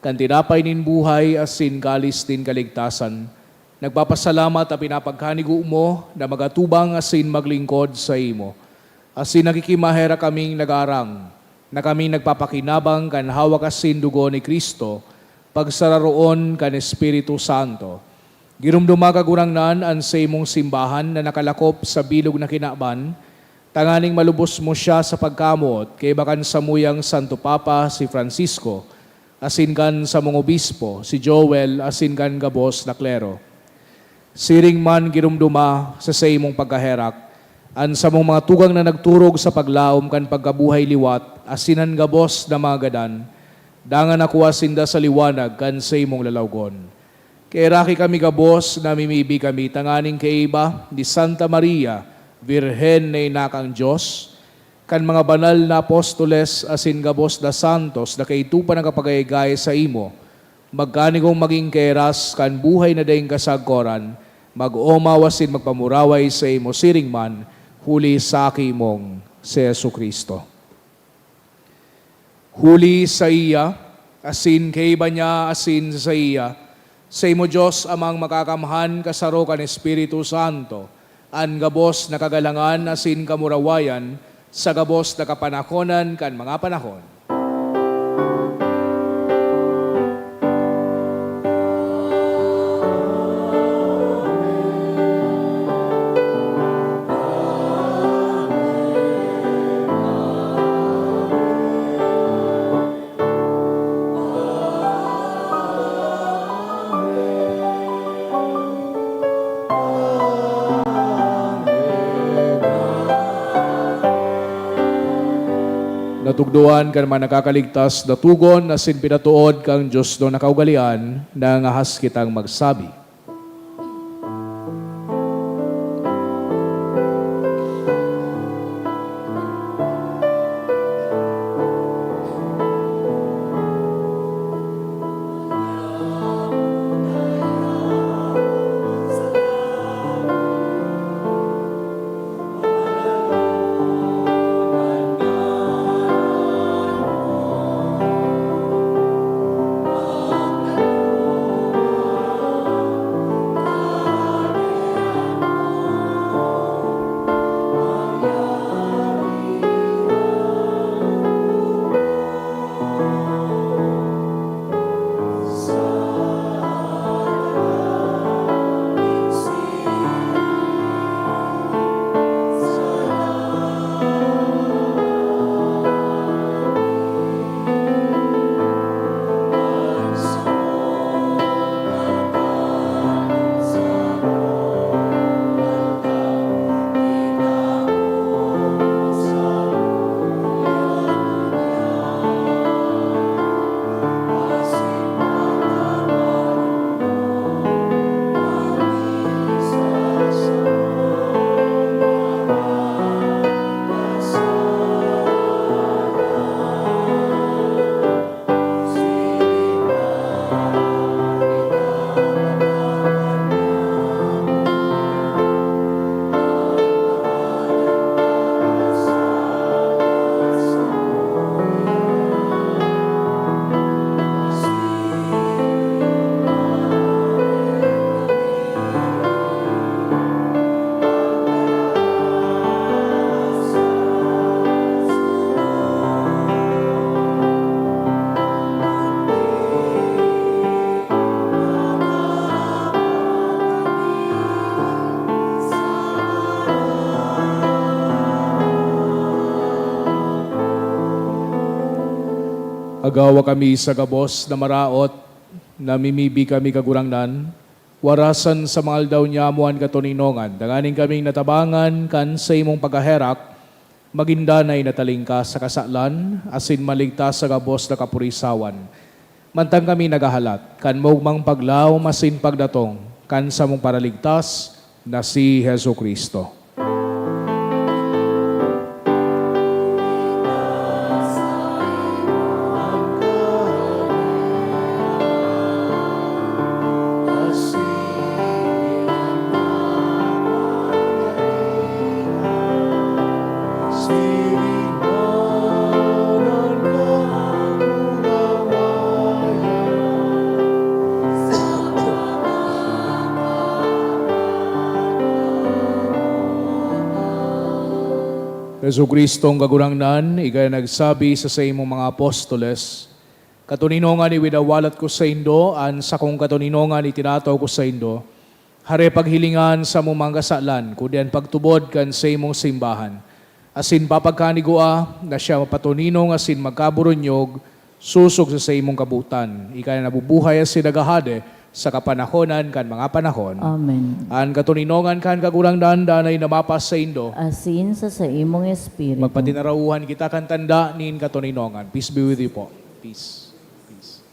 kan tinapay nin buhay asin kalis din kaligtasan. Nagpapasalamat at pinapagkanigo mo na magatubang asin maglingkod sa imo. Asin nakikimahera kaming nag-arang, na kaming nagpapakinabang kan hawak asin dugo ni Kristo, pagsararoon kan Espiritu Santo. Girumduma kagurangnan an sa imong simbahan na nakalakop sa bilog na kinaban, tanganing malubos mo siya sa pagkamot, kay bakan sa muyang Santo Papa si Francisco, asin kan sa mong obispo, si Joel, asin kan gabos na klero. Siring man girumduma sa imong pagkaherak, An sa mong mga tugang na nagturog sa paglaom kan pagkabuhay liwat, asinan gabos na mga gadan, dangan ako asinda sa liwanag kan sa imong lalawgon. Kay raki kami gabos, namimibi kami, tanganing kay iba, di Santa Maria, Virhen na inakang Diyos, kan mga banal na apostoles asin gabos na santos na kaitupan ang kapagayagay sa imo, magkanigong maging keras kan buhay na daing kasagkoran, mag-omawasin magpamuraway sa imo siring man, huli sa akimong si Yesu Kristo. Huli sa iya, asin kay iba niya, asin sa iya, sa imo Diyos amang makakamhan kasaro kan Espiritu Santo, an gabos na kagalangan asin kamurawayan, sa gabos na kapanahonan kan mga panahon. Natugduan kan man nakakaligtas na tugon na sin pinatuod kang Diyos do nakaugalian na ngahas kitang magsabi. Agawa kami sa gabos na maraot, namimibi kami kagurangnan, warasan sa mga aldaw niya amuan katuninongan, danganing kaming natabangan kan sa imong pagkaherak, magindanay natalingka sa kasalan, asin maligtas sa gabos na kapurisawan. Mantang kami nagahalat, kan maugmang paglaw, masin pagdatong, kan sa mong paraligtas, na si Hesu Kristo. Yesu Kristong kagurangnan, ikay nagsabi sa imong mga apostoles, katuninongan iwidawalat ko sa indo, an sa kong katuninongan itinataw ko sa indo, hare paghilingan sa mong mga kasalan, kudian pagtubod kan sa imong simbahan. Asin papagkanigua, na siya mapatuninong asin magkaburunyog, susog sa imong kabutan. Ikay nabubuhay asin nagahade, sa kapanahonan kan mga panahon. Amen. An katuninongan kan kagurangnan danay namapas sa Indo. Asin sa imong espiritu. Magpatinarauhan kita kan tanda nin katuninongan. Peace be with you po. Peace. Peace.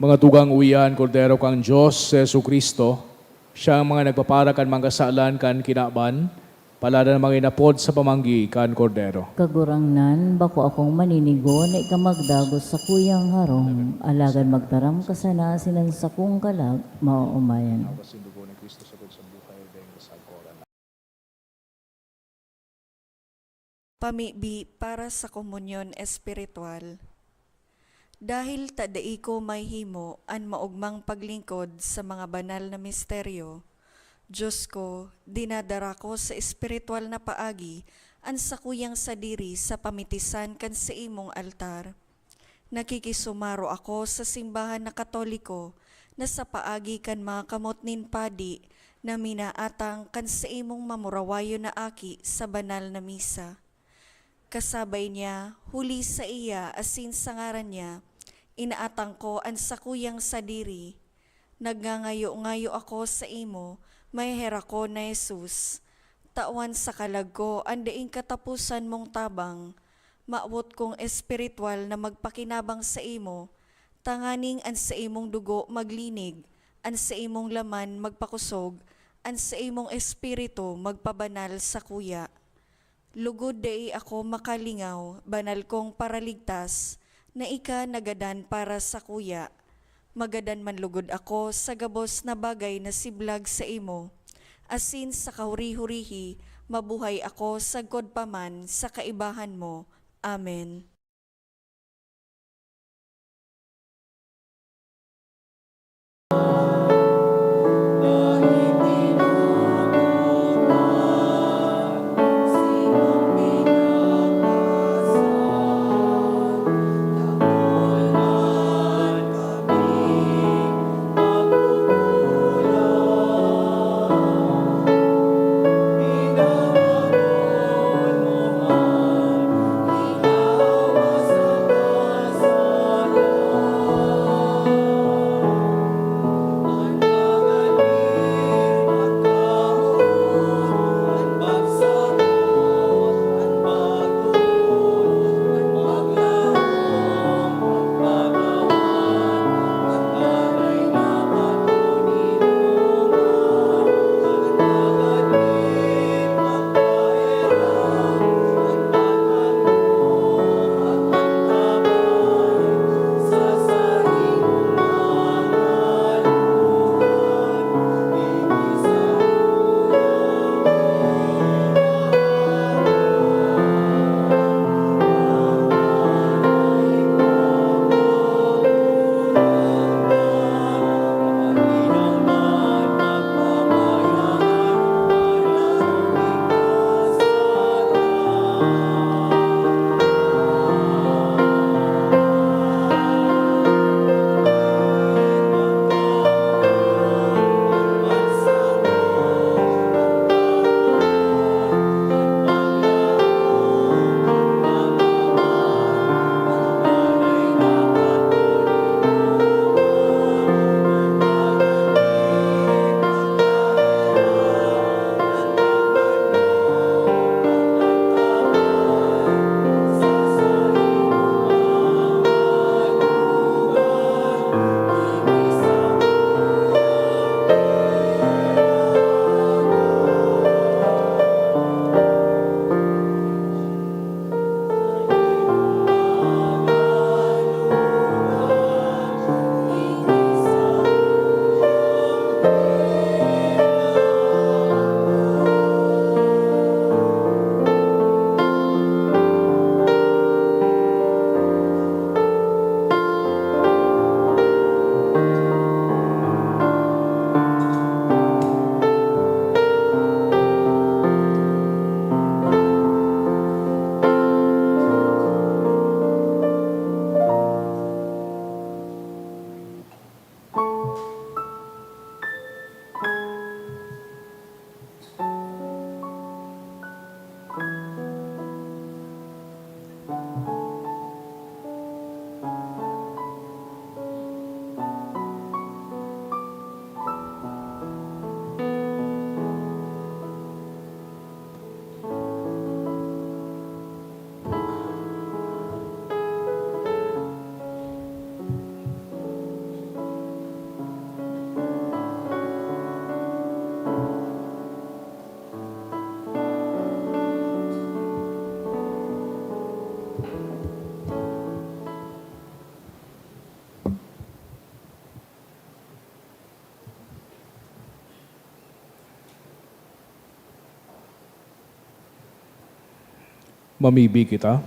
Mga tugang uyan, Kordero kang Diyos, Jesu Kristo, siya ang mga nagpapara kan mga kasalan kan kinaban, palada ng mga inapod sa pamanggi kan Kordero. Kagurangnan, bako akong maninigo na ikamagdagos sa kuyang harong, alagan magtaram ka sana sinan sa kong kalag, mauumayan. Pamibi para sa komunyon espiritual. Dahil tadai ko may himo an maugmang paglingkod sa mga banal na misteryo, Diyos ko, dinadara ko sa espiritual na paagi an sakuyang sadiri sa pamitisan kan sa imong altar. Nakikisumaro ako sa simbahan na Katoliko na sa paagi kan mga kamotnin padi na minaatang kan sa imong mamurawayo na aki sa banal na misa. Kasabay niya, huli sa iya asin sa ngaran niya, inaatang ko ang sakuyang sadiri. Nagngangayo-ngayo ako sa imo, may hera ko na Jesus. Tawan sa kalag ko, ang daing katapusan mong tabang. Maawot kong espiritual na magpakinabang sa imo. Tanganing ang sa imong dugo maglinig, ang sa imong laman magpakusog, ang sa imong espiritu magpabanal sa kuya. Lugod dai ako makalingaw, banal kong paraligtas, na ika nagadan para sa kuya. Magadan man lugod ako sa gabos na bagay na siblag sa imo. Asin sa kahuri-hurihi, mabuhay ako sa godpaman sa kaibahan mo. Amen. Mamibi kita.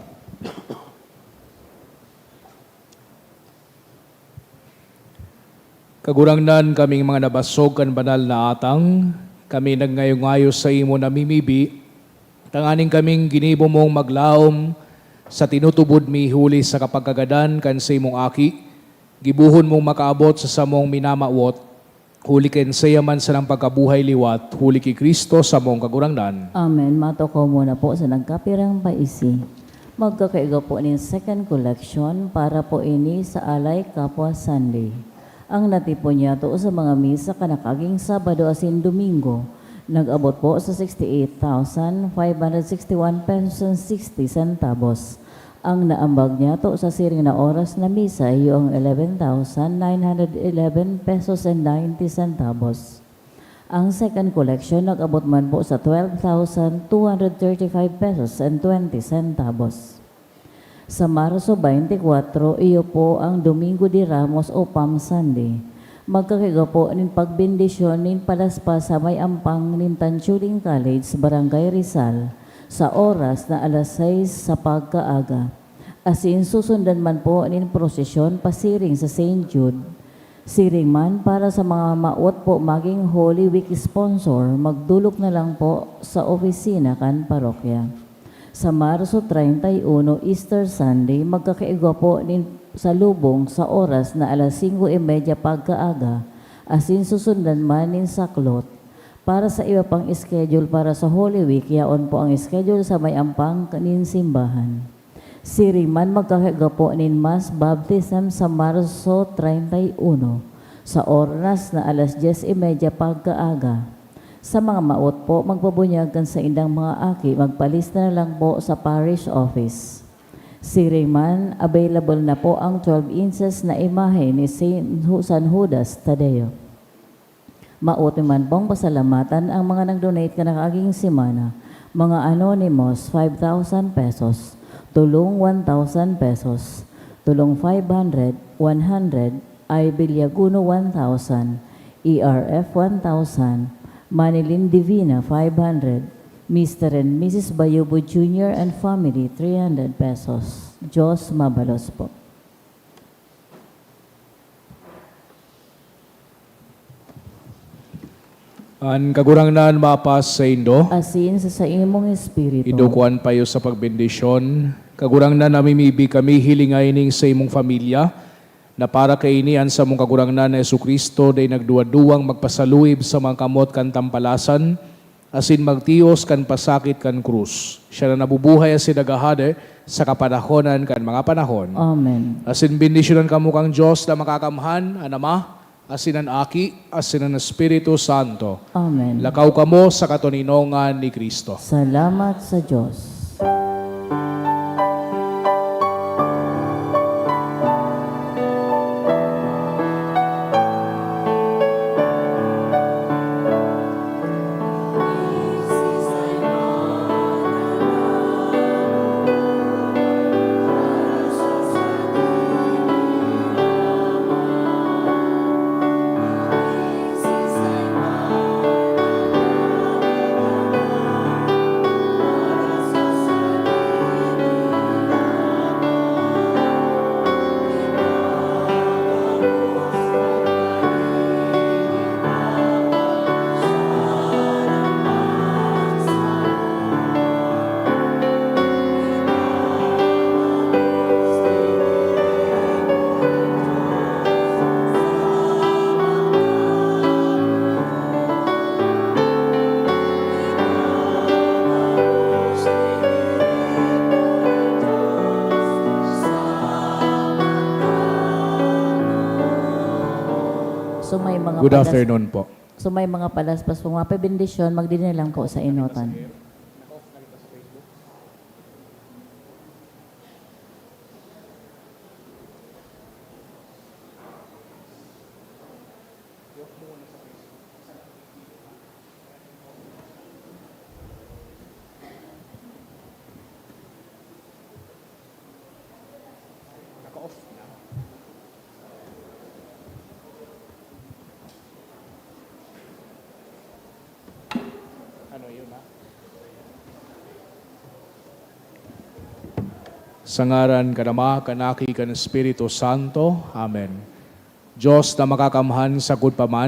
Kagurangnan kaming mga nabasog kan banal na atang, kami nagngayo-ngayo sa imo namimibi, tanganing kaming ginibo mong maglaom sa tinutubod mi huli sa kapagkagadan kan sa imong aki, gibuhon mong makaabot sa samong minamawot, huli ken sayaman sa ng pagkabuhay liwat, huli ki Kristo sa mong kagurangnan. Amen. Mato ko muna po sa nagkapirang paisi. Magkakaiga po nin second collection para po ini sa Alay Kapwa Sunday. Ang natipon niya to sa mga misa kanakaging Sabado asin Domingo, nag-abot po sa 68,561 pesos and 60 centavos. Ang naambag niya to sa siring na oras na misa yung 11,911 pesos and 90 centavos. Ang second collection nag-abot man po sa 12,235 pesos and 20 centavos. Sa Marso 24, iyo po ang Domingo de Ramos o Palm Sunday. Magkakiga po nin pagbendisyon nin palaspas sa may ampang nin Tanchuling College, Barangay Rizal, sa oras na alas 6 sa pagkaaga. Asin susundan man po nin prosesyon pasiring sa St. Jude. Siring man para sa mga maot po maging Holy Week sponsor, magdulok na lang po sa opisina kan parokya. Sa Marso 31, Easter Sunday, magkakaiga po sa lubong sa oras na alas 5:30 pagkaaga, asin susundan man nin saklot. Para sa iba pang schedule para sa Holy Week, yaon po ang schedule sa may ampang kanin simbahan. Siriman magkakaiga po nin Mass Baptism sa Marso 31, sa oras na alas 10:30 pagkaaga. Sa mga maot po, magpabunyagan sa indang mga aki, magpalista na lang po sa parish office. Siriman, available na po ang 12 inches na imahe ni San Judas Tadeo. Maot man pong pasalamatan ang mga nag-donate ka nakaging simana. Mga anonymous, 5,000 pesos. Tulong 1,000 pesos. Tulong 500, 100. I. Villaguno 1,000. ERF 1,000. Manilin Divina, 500. Mr. and Mrs. Bayobo Jr. and family, 300 pesos. Diyos mabalos po. An kagurangnan mapas sa Indo, Asin sa imong espiritu. idukuan payo sa pagbendisyon, kagurangnan namimibi kami hilingay ning sa imong familia, na para kainian sa mong kagurangnan na Jesucristo day nagduwa-duwang magpasaluib sa mga kamot kan tampalasan, asin magtios kan pasakit kan krus. Siya na nabubuhay asin nagahade sa kapanahonan kan mga panahon. Amen. Asin bendisyonan kamo kang Diyos na makakamhan, an Ama, asin ang Aki, asin ang Espiritu Santo. Amen. Lakaw kamo sa katuninongan ni Kristo. Salamat sa Diyos. So may mga Good afternoon po. So may mga palaspas po, mga pabindisyon, magdinay lang po sa inotan. Sa ngaran kanama, kanaki, kan Espiritu Santo. Amen. Diyos na makakamhan sa paman,